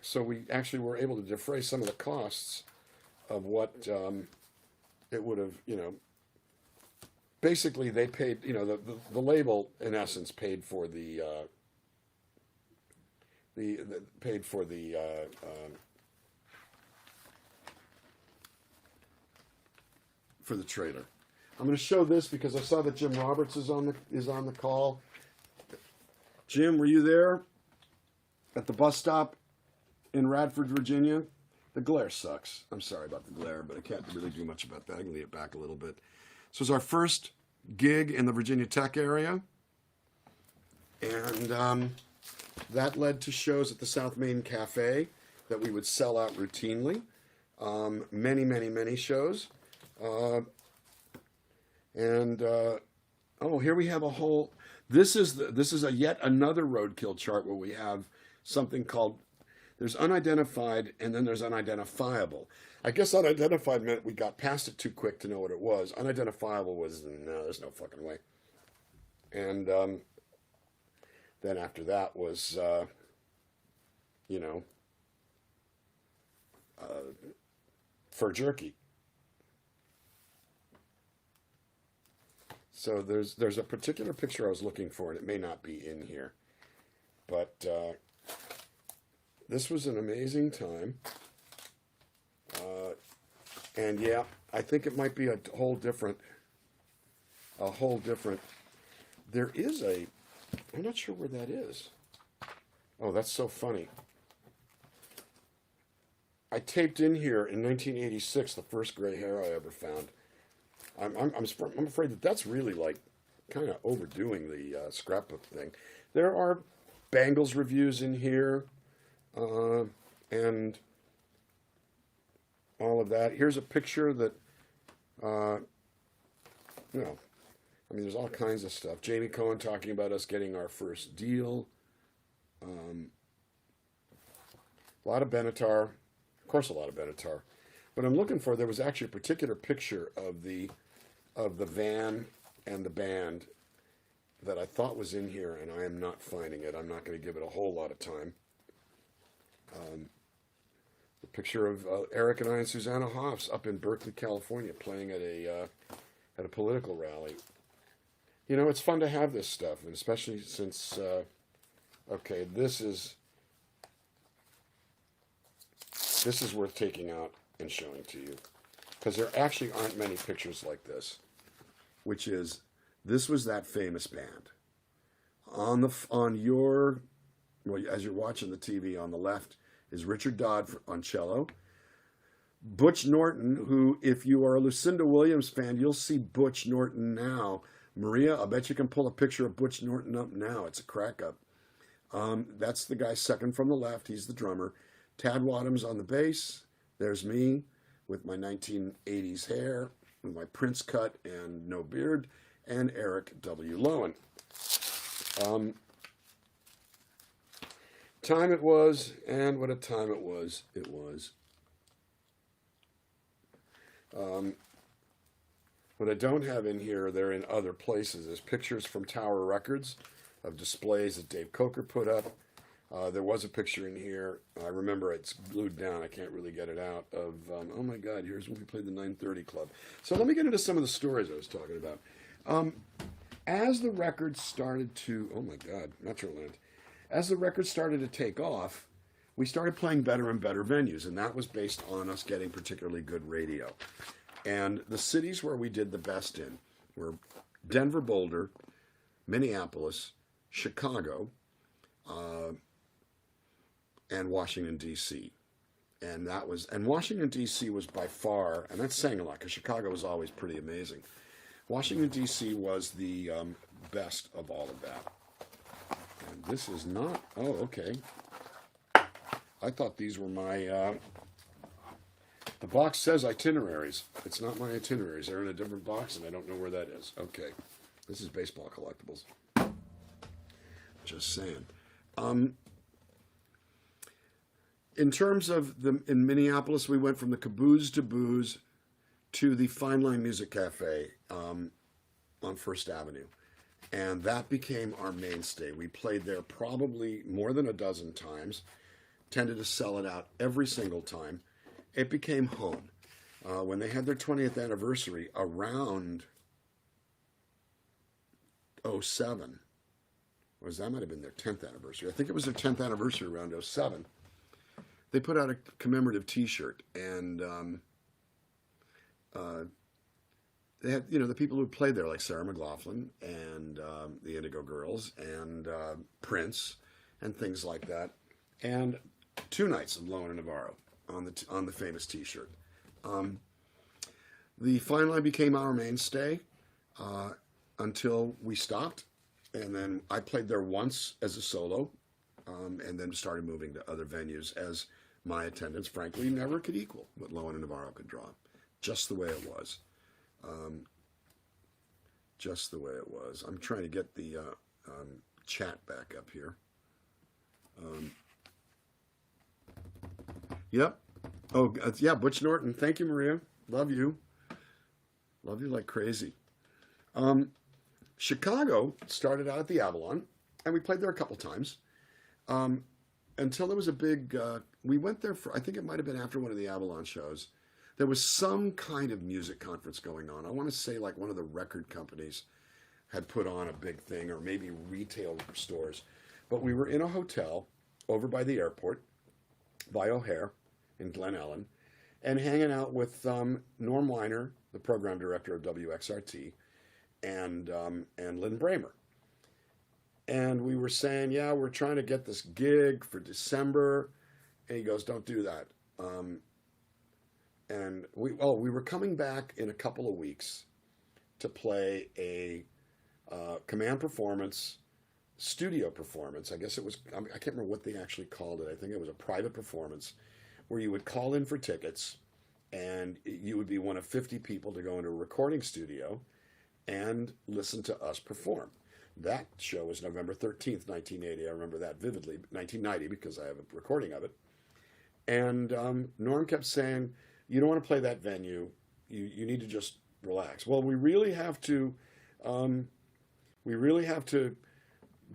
So we actually were able to defray some of the costs of what it would have, basically they paid, the label in essence paid for the for the trailer. I'm going to show this because I saw that Jim Roberts is on the call. Jim, were you there at the bus stop in Radford, Virginia? The glare sucks. I'm sorry about the glare, but I can't really do much about that. I can lean it back a little bit. This was our first gig in the Virginia Tech area, and that led to shows at the South Main Cafe that we would sell out routinely. Many, many, many shows. Oh, here we have a whole. This is a yet another roadkill chart where we have something called. There's unidentified and then there's unidentifiable. I guess unidentified meant we got past it too quick to know what it was. Unidentifiable was no, there's no fucking way. And then after that was, fur jerky. So there's a particular picture I was looking for, and it may not be in here, but this was an amazing time. And yeah, I think it might be a whole different. There is I'm not sure where that is. Oh, that's so funny. I taped in here in 1986 the first gray hair I ever found. I'm afraid that's really like kind of overdoing the scrapbook thing. There are Bangles reviews in here, and all of that. Here's a picture that, there's all kinds of stuff. Jamie Cohen talking about us getting our first deal. A lot of Benatar, of course, a lot of Benatar. But I'm looking for, there was actually a particular picture of the van and the band that I thought was in here, and I am not finding it. I'm not going to give it a whole lot of time. The picture of Eric and I and Susanna Hoffs up in Berkeley, California, playing at a political rally. It's fun to have this stuff, and especially since, this is worth taking out and showing to you, because there actually aren't many pictures like this. This was that famous band. As you're watching the TV, on the left is Richard Dodd on cello. Butch Norton, who, if you are a Lucinda Williams fan, you'll see Butch Norton now. Maria, I bet you can pull a picture of Butch Norton up now. It's a crack up. That's the guy second from the left. He's the drummer. Tad Wadhams on the bass. There's me with my 1980s hair, with my Prince cut and no beard, and Eric W. Lowen. Time it was, and what a time it was. What I don't have in here, they're in other places. There's pictures from Tower Records of displays that Dave Coker put up. There was a picture in here. I remember it's glued down. I can't really get it out. Of oh my God, here's when we played the 930 Club. So let me get into some of the stories I was talking about. As the records started to, oh my God, Metroland. As the records started to take off, we started playing better and better venues, and that was based on us getting particularly good radio. And the cities where we did the best in were Denver, Boulder, Minneapolis, Chicago, and Washington, D.C. And Washington, D.C. was by far, and that's saying a lot, because Chicago was always pretty amazing. Washington, D.C. was the best of all of that. And this is not, oh, okay. I thought these were my The box says itineraries. It's not my itineraries. They're in a different box, and I don't know where that is. Okay. This is baseball collectibles. Just saying. In terms of in Minneapolis, we went from the Caboose to Booze to the Fine Line Music Cafe on First Avenue. And that became our mainstay. We played there probably more than a dozen times, tended to sell it out every single time. It became home. When they had their 20th anniversary around 07, that might have been their 10th anniversary. I think it was their 10th anniversary around 07. They put out a commemorative T-shirt, and they had, the people who played there, like Sarah McLachlan and the Indigo Girls and Prince and things like that, and 2 nights of Lowen and Navarro on the famous T-shirt. The Fine Line became our mainstay until we stopped, and then I played there once as a solo, and then started moving to other venues as my attendance, frankly, never could equal what Lowen and Navarro could draw. Just the way it was. Just the way it was. I'm trying to get the chat back up here. Yep. Oh, yeah, Butch Norton. Thank you, Maria. Love you. Love you like crazy. Chicago started out at the Avalon, and we played there a couple times. Until there was a big, we went there for, I think it might have been after one of the Avalon shows. There was some kind of music conference going on. I want to say like one of the record companies had put on a big thing, or maybe retail stores. But we were in a hotel over by the airport, by O'Hare in Glen Ellen, and hanging out with Norm Weiner, the program director of WXRT, and Lynn Bramer. And we were saying, yeah, we're trying to get this gig for December. And he goes, don't do that. And we were coming back in a couple of weeks to play a command performance, studio performance. I guess it was, I can't remember what they actually called it. I think it was a private performance where you would call in for tickets, and you would be one of 50 people to go into a recording studio and listen to us perform. That show was November 13th, 1980. I remember that vividly. 1990, because I have a recording of it. And Norm kept saying, you don't want to play that venue. You need to just relax. Well, we really have to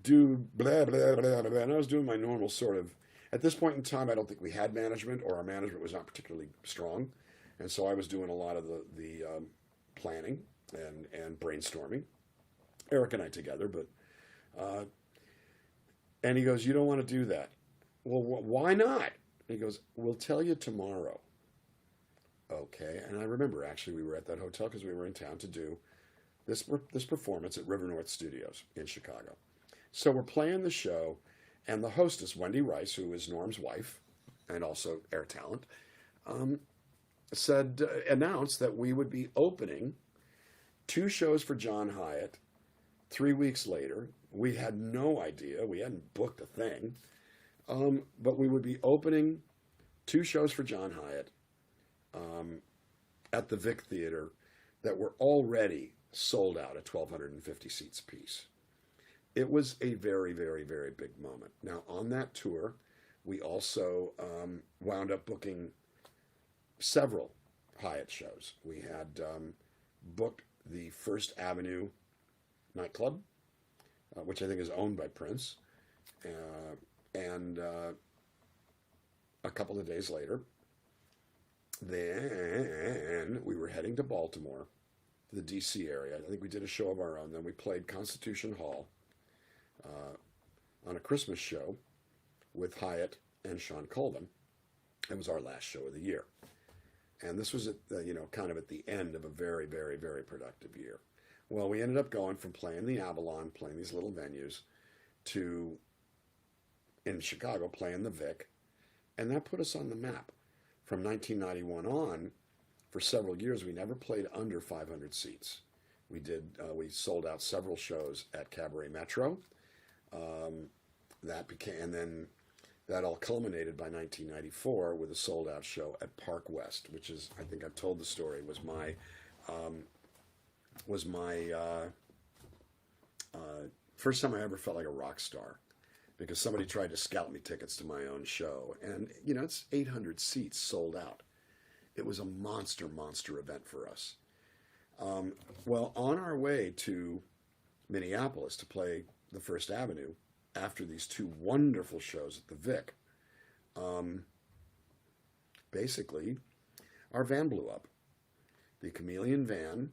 do blah, blah, blah, blah. And I was doing my normal sort of, at this point in time, I don't think we had management, or our management was not particularly strong. And so I was doing a lot of the planning and brainstorming. Eric and I together, but, and he goes, you don't want to do that. Well, why not? And he goes, we'll tell you tomorrow. Okay. And I remember, actually, we were at that hotel because we were in town to do this performance at River North Studios in Chicago. So we're playing the show, and the hostess, Wendy Rice, who is Norm's wife and also air talent, announced that we would be opening 2 shows for John Hyatt 3 weeks later. We had no idea. We hadn't booked a thing. But we would be opening 2 shows for John Hyatt at the Vic Theater that were already sold out at 1,250 seats apiece. It was a very, very, very big moment. Now, on that tour, we also wound up booking several Hyatt shows. We had booked the First Avenue nightclub, which I think is owned by Prince. And a couple of days later, then we were heading to Baltimore, the D.C. area. I think we did a show of our own. Then we played Constitution Hall on a Christmas show with Hyatt and Sean Colvin. It was our last show of the year. And this was, kind of at the end of a very, very, very productive year. Well, we ended up going from playing the Avalon, playing these little venues, to, in Chicago, playing the Vic. And that put us on the map. From 1991 on, for several years, we never played under 500 seats. We sold out several shows at Cabaret Metro. And then that all culminated by 1994 with a sold-out show at Park West, which is, I think I've told the story, um, was my first time I ever felt like a rock star, because somebody tried to scout me tickets to my own show, and it's 800 seats sold out. It was a monster event for us. Well, on our way to Minneapolis to play the First Avenue after these two wonderful shows at the Vic, basically our van blew up. The Chameleon van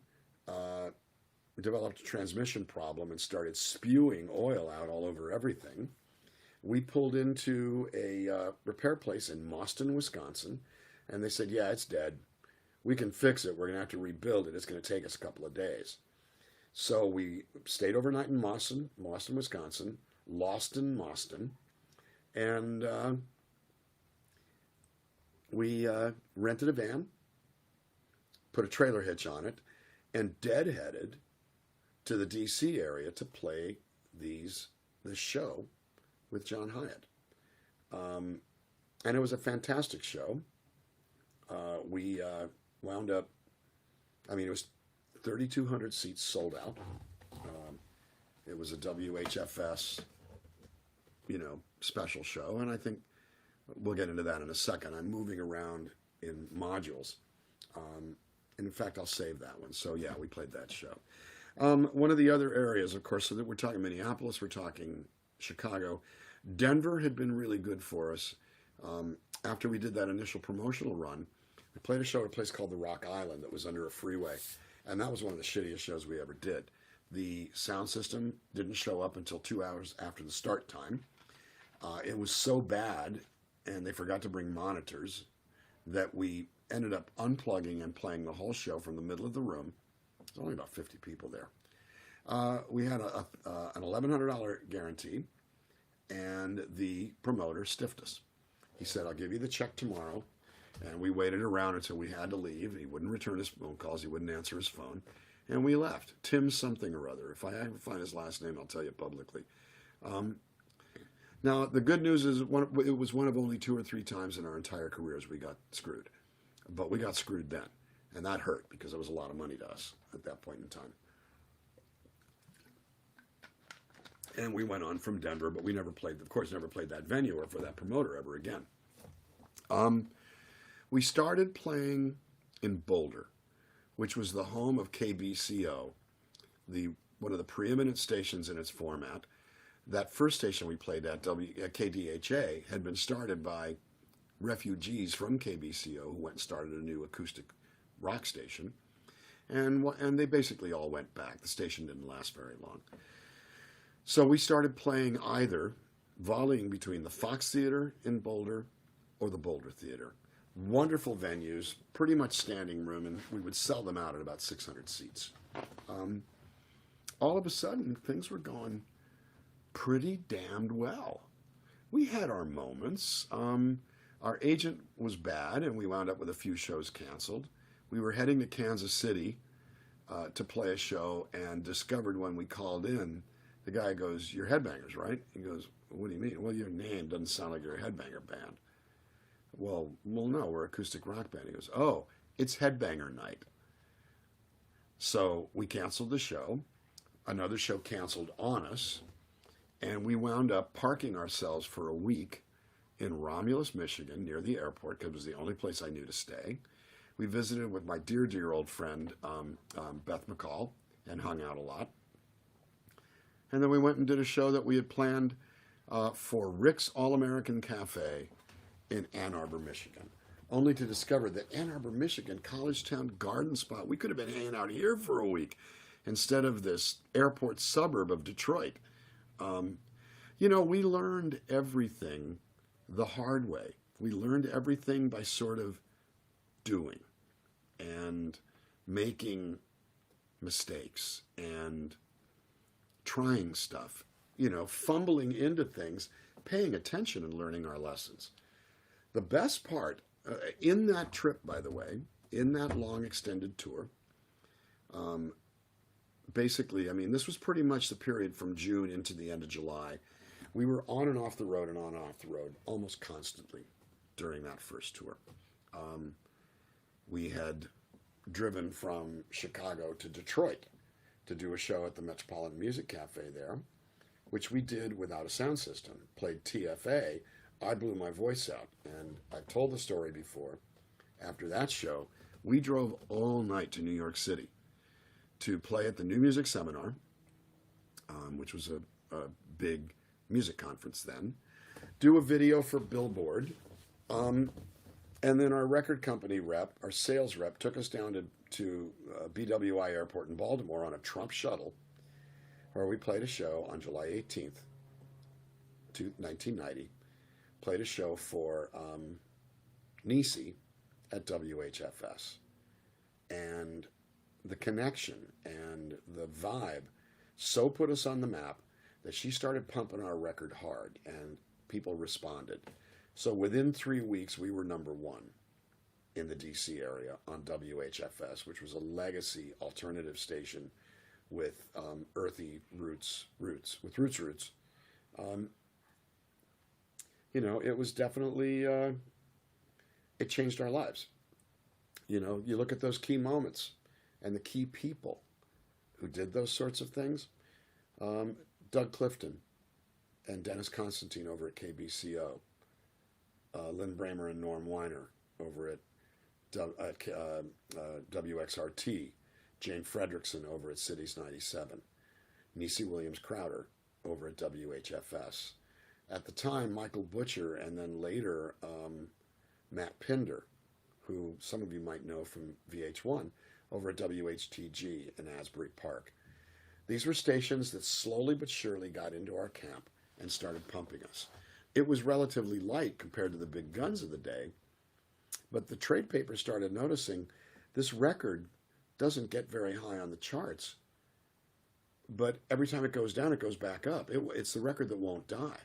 developed a transmission problem and started spewing oil out all over everything. We pulled into a repair place in Mauston, Wisconsin, and they said, yeah, it's dead. We can fix it. We're going to have to rebuild it. It's going to take us a couple of days. So we stayed overnight in Mauston, Wisconsin, lost in Mauston, and we rented a van, put a trailer hitch on it, and deadheaded to the D.C. area to play this show with John Hyatt. And it was a fantastic show. We wound up, it was 3,200 seats sold out. It was a WHFS, special show, and I think we'll get into that in a second. I'm moving around in modules. And in fact, I'll save that one. So yeah, we played that show. One of the other areas, of course, so that we're talking Minneapolis, we're talking Chicago. Denver had been really good for us. After we did that initial promotional run, we played a show at a place called the Rock Island that was under a freeway, and that was one of the shittiest shows we ever did. The sound system didn't show up until 2 hours after the start time. It was so bad, and they forgot to bring monitors, that we ended up unplugging and playing the whole show from the middle of the room. There's only about 50 people there. We had an $1,100 guarantee, and the promoter stiffed us. He said, I'll give you the check tomorrow. And we waited around until we had to leave. He wouldn't return his phone calls. He wouldn't answer his phone. And we left. Tim something or other. If I ever find his last name, I'll tell you publicly. Now, the good news is it was one of only 2 or 3 times in our entire careers we got screwed. But we got screwed then. And that hurt because it was a lot of money to us at that point in time. And we went on from Denver, but we never played that venue or for that promoter ever again. We started playing in Boulder, which was the home of KBCO, one of the preeminent stations in its format. That first station we played at, KDHA, had been started by refugees from KBCO who went and started a new acoustic rock station. And they basically all went back. The station didn't last very long. So we started playing either volleying between the Fox Theater in Boulder or the Boulder Theater. Wonderful venues, pretty much standing room, and we would sell them out at about 600 seats. All of a sudden, things were going pretty damned well. We had our moments. Our agent was bad, and we wound up with a few shows canceled. We were heading to Kansas City to play a show, and discovered when we called in, the guy goes, "You're Headbangers, right?" He goes, "What do you mean?" "Well, your name doesn't sound like you're a Headbanger band." Well, no, we're an acoustic rock band. He goes, "Oh, it's Headbanger night." So we canceled the show. Another show canceled on us. And we wound up parking ourselves for a week in Romulus, Michigan, near the airport, because it was the only place I knew to stay. We visited with my dear, dear old friend, Beth McCall, and hung out a lot. And then we went and did a show that we had planned for Rick's All-American Cafe in Ann Arbor, Michigan, only to discover that Ann Arbor, Michigan, college town garden spot, we could have been hanging out here for a week instead of this airport suburb of Detroit. We learned everything the hard way. We learned everything by sort of doing and making mistakes and trying stuff, fumbling into things, paying attention and learning our lessons. The best part, in that trip, by the way, in that long extended tour, basically, this was pretty much the period from June into the end of July. We were on and off the road and on and off the road almost constantly during that first tour. We had driven from Chicago to Detroit to do a show at the Metropolitan Music Cafe there, which we did without a sound system. Played TFA. I blew my voice out, and I've told the story before. After that show, we drove all night to New York City to play at the New Music Seminar, which was a big music conference then, do a video for Billboard, and then our record company rep, our sales rep, took us down to BWI Airport in Baltimore on a Trump shuttle, where we played a show on July 18th, 1990. Played a show for Nisi at WHFS. And the connection and the vibe so put us on the map that she started pumping our record hard, and people responded. So within 3 weeks, we were number one in the DC area on WHFS, which was a legacy alternative station with earthy roots. It was definitely, it changed our lives. You look at those key moments and the key people who did those sorts of things. Doug Clifton and Dennis Constantine over at KBCO. Lynn Bramer and Norm Weiner over at WXRT. Jane Fredrickson over at Cities 97. Nisi Williams Crowder over at WHFS. At the time, Michael Butcher, and then later Matt Pinder, who some of you might know from VH1, over at WHTG in Asbury Park. These were stations that slowly but surely got into our camp and started pumping us. It was relatively light compared to the big guns of the day, but the trade papers started noticing this record doesn't get very high on the charts, but every time it goes down, it goes back up. It's the record that won't die.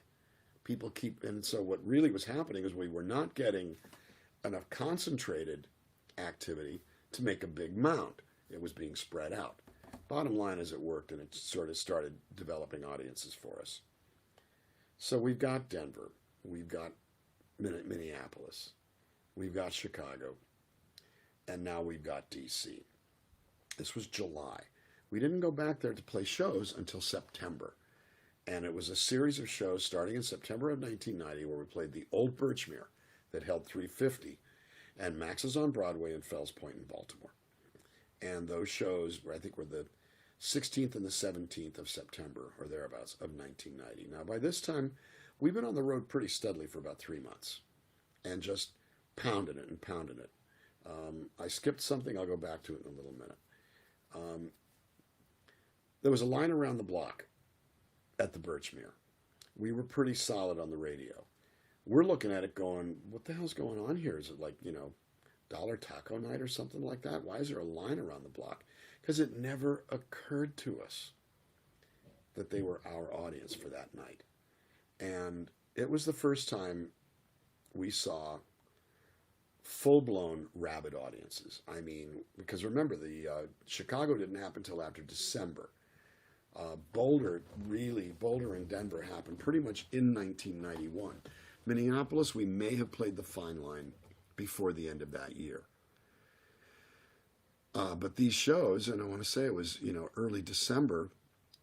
People keep, and so what really was happening is we were not getting enough concentrated activity to make a big mound. It was being spread out. Bottom line is it worked, and it sort of started developing audiences for us. So we've got Denver, we've got Minneapolis, we've got Chicago, and now we've got DC. This was July. We didn't go back there to play shows until September. And it was a series of shows starting in September of 1990 where we played the Old Birchmere that held 350 and Max's on Broadway in Fells Point in Baltimore. And those shows, I think, were the 16th and the 17th of September or thereabouts of 1990. Now, by this time, we've been on the road pretty steadily for about 3 months and just pounding it and pounding it. I skipped something. I'll go back to it in a little minute. There was a line around the block at the Birchmere. We were pretty solid on the radio. We're looking at it going, what the hell's going on here? Is it like, dollar taco night or something like that? Why is there a line around the block? Because it never occurred to us that they were our audience for that night. And it was the first time we saw full-blown rabid audiences. I mean, because remember, the Chicago didn't happen until after December. Boulder and Denver happened pretty much in 1991. Minneapolis, we may have played the Fine Line before the end of that year. But these shows, and I want to say it was, early December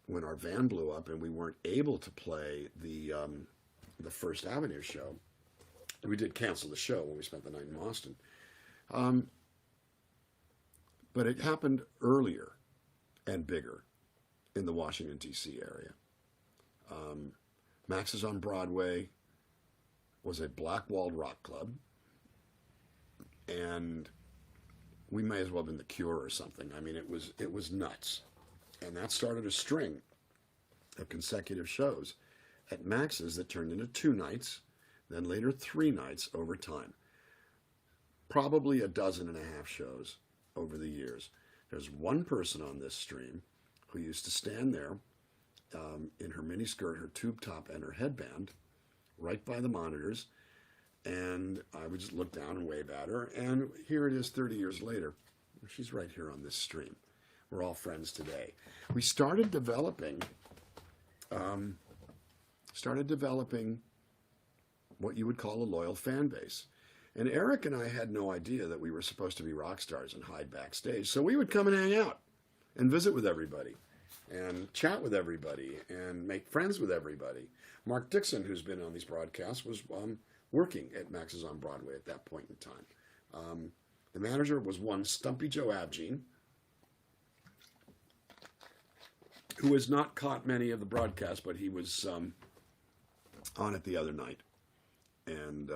when our van blew up and we weren't able to play the First Avenue show. We did cancel the show when we spent the night in Boston. But it happened earlier and bigger in the Washington, D.C. area. Max's on Broadway was a black-walled rock club, and we may as well have been The Cure or something. I mean, it was nuts. And that started a string of consecutive shows at Max's that turned into 2 nights, then later 3 nights over time. Probably 12.5 shows over the years. There's one person on this stream who used to stand there in her miniskirt, her tube top, and her headband right by the monitors, and I would just look down and wave at her, and here it is 30 years later. She's right here on this stream. We're all friends today. We started developing started developing what you would call a loyal fan base. And Eric and I had no idea that we were supposed to be rock stars and hide backstage. So we would come and hang out and visit with everybody and chat with everybody and make friends with everybody. Mark Dixon, who's been on these broadcasts, was working at Max's on Broadway at that point in time. The manager was one Stumpy Joe Abgene, who has not caught many of the broadcasts, but he was on it the other night. And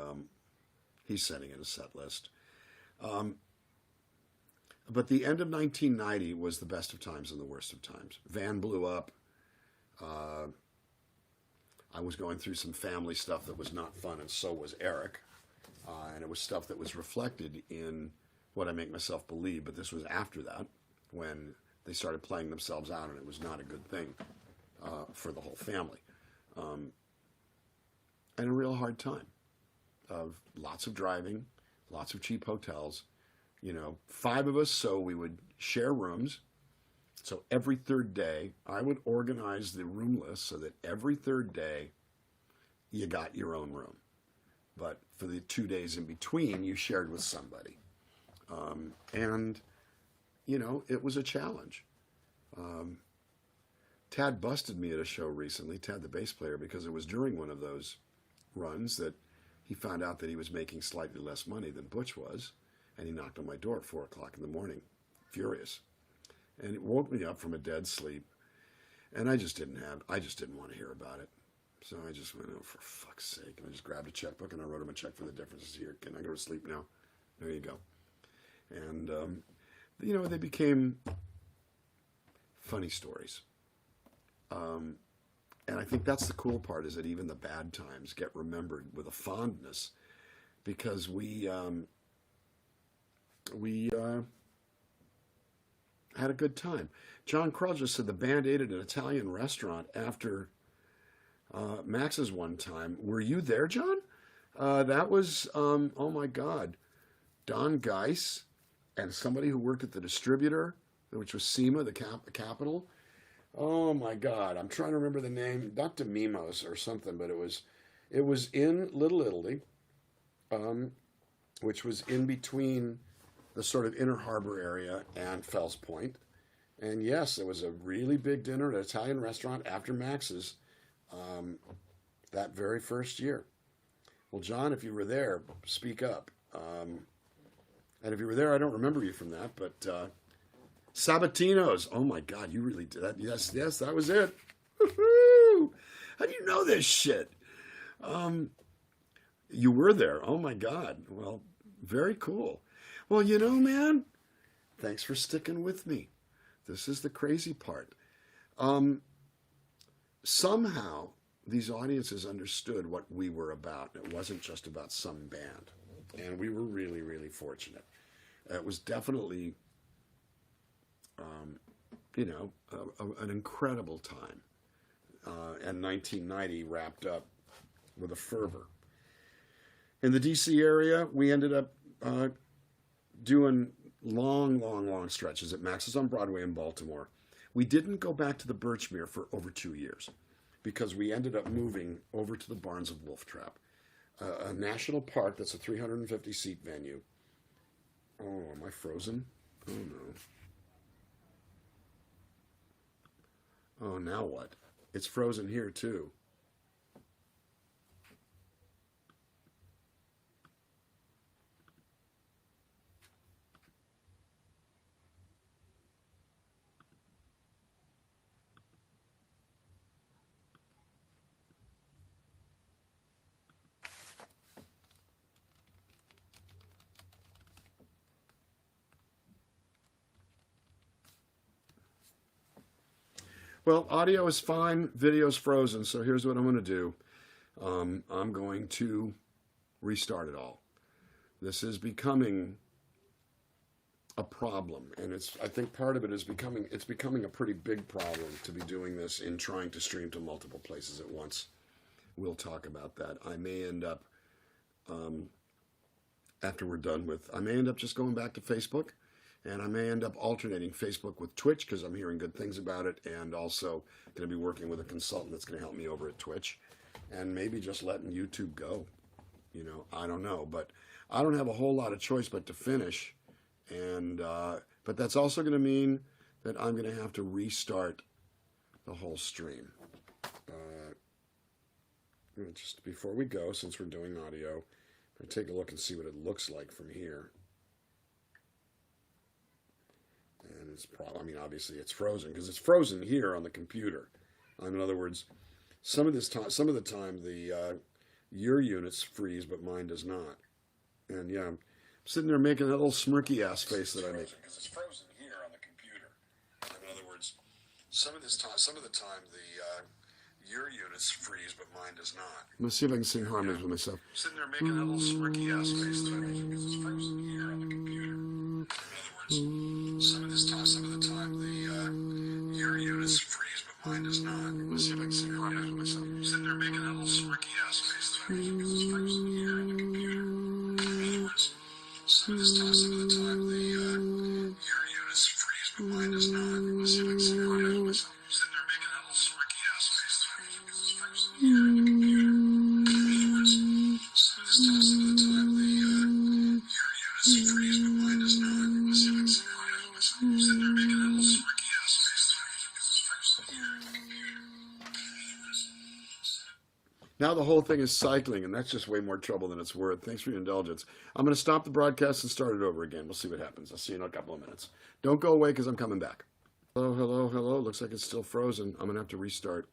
he's sending in a set list. But the end of 1990 was the best of times and the worst of times. Van blew up. I was going through some family stuff that was not fun, and so was Eric. And it was stuff that was reflected in What I Make Myself Believe, but this was after that, when they started playing themselves out, and it was not a good thing for the whole family. And a real hard time of lots of driving, lots of cheap hotels, 5 of us, so we would share rooms. So every third day, I would organize the room list so that every third day, you got your own room. But for the 2 days in between, you shared with somebody. And it was a challenge. Tad busted me at a show recently, Tad the bass player, because it was during one of those runs that he found out that he was making slightly less money than Butch was, and he knocked on my door at 4 o'clock in the morning, furious. And it woke me up from a dead sleep, and I just didn't want to hear about it. So I just went, oh, for fuck's sake. And I just grabbed a checkbook and I wrote him a check for the differences here. Can I go to sleep now? There you go. And, they became funny stories. And I think that's the cool part, is that even the bad times get remembered with a fondness, because we had a good time. John Krull just said the band ate at an Italian restaurant after Max's one time. Were you there, John? That was, oh my God, Don Geiss and somebody who worked at the distributor, which was SEMA, the capital. Oh my God, I'm trying to remember the name, not Mimos or something, but it was in Little Italy, which was in between the sort of Inner Harbor area and Fells Point. And yes, it was a really big dinner at an Italian restaurant after Max's that very first year. Well, John, if you were there, speak up. And if you were there, I don't remember you from that, but Sabatino's. Oh my God, you really did that. Yes, that was it. Woo-hoo! How do you know this shit? You were there. Oh my God. Well, very cool. Well, man, thanks for sticking with me. This is the crazy part. Somehow, these audiences understood what we were about. It wasn't just about some band. And we were really, really fortunate. It was definitely, an incredible time. And 1990 wrapped up with a fervor. In the D.C. area, we ended up doing long stretches at Max's on Broadway in Baltimore. We didn't go back to the Birchmere for over 2 years because we ended up moving over to the Barns of Wolf Trap, a national park that's a 350-seat venue. Oh, am I frozen? Oh, no. Oh, now what? It's frozen here, too. Well, audio is fine, video's frozen, so here's what I'm going to do. I'm going to restart it all. This is becoming a problem, and I think part of it is becoming a pretty big problem to be doing this in trying to stream to multiple places at once. We'll talk about that. I may end up, after we're done with, I may end up just going back to Facebook. And I may end up alternating Facebook with Twitch because I'm hearing good things about it, and also going to be working with a consultant that's going to help me over at Twitch. and maybe just letting YouTube go. You know, I don't know, but I don't have a whole lot of choice but to finish. And but that's also going to mean that I'm going to have to restart the whole stream. Just before we go, since we're doing audio, I'm going to take a look and see what it looks like from here. And it's probably, I mean, obviously it's frozen because it's frozen here on the computer. In other words, some of the time, your units freeze, but mine does not. And yeah, I'm sitting there making that little smirky ass face that I make because it's frozen here on the computer. In other words, some of the time, your units freeze, but mine does not. I'm gonna see if I can sing harmonies with myself. I'm sitting there making that little smirky ass face that I make because it's frozen here on the computer. In other words, some of the time, your units freeze, but mine does not. Let's see if I can sing harmonies with myself. I'm sitting there making that little smirky ass face that I make because it's frozen here on the computer. In other words, some of the time, your units freeze, but mine does not. Let's see if I can sing harmonies with myself. I'm sitting there making that little smirky ass face that I make because it's frozen here on the computer. In other words, some of the time, your units freeze, but mine does not. Let's see if I can sing harmonies with myself. I'm sitting there making that little smirky ass face that I make because it's frozen here on the computer. Now the whole thing is cycling, and that's just way more trouble than it's worth. Thanks for your indulgence. I'm going to stop the broadcast and start it over again. We'll see what happens. I'll see you in a couple of minutes. Don't go away because I'm coming back. Hello, hello, hello. Looks like it's still frozen. I'm going to have to restart.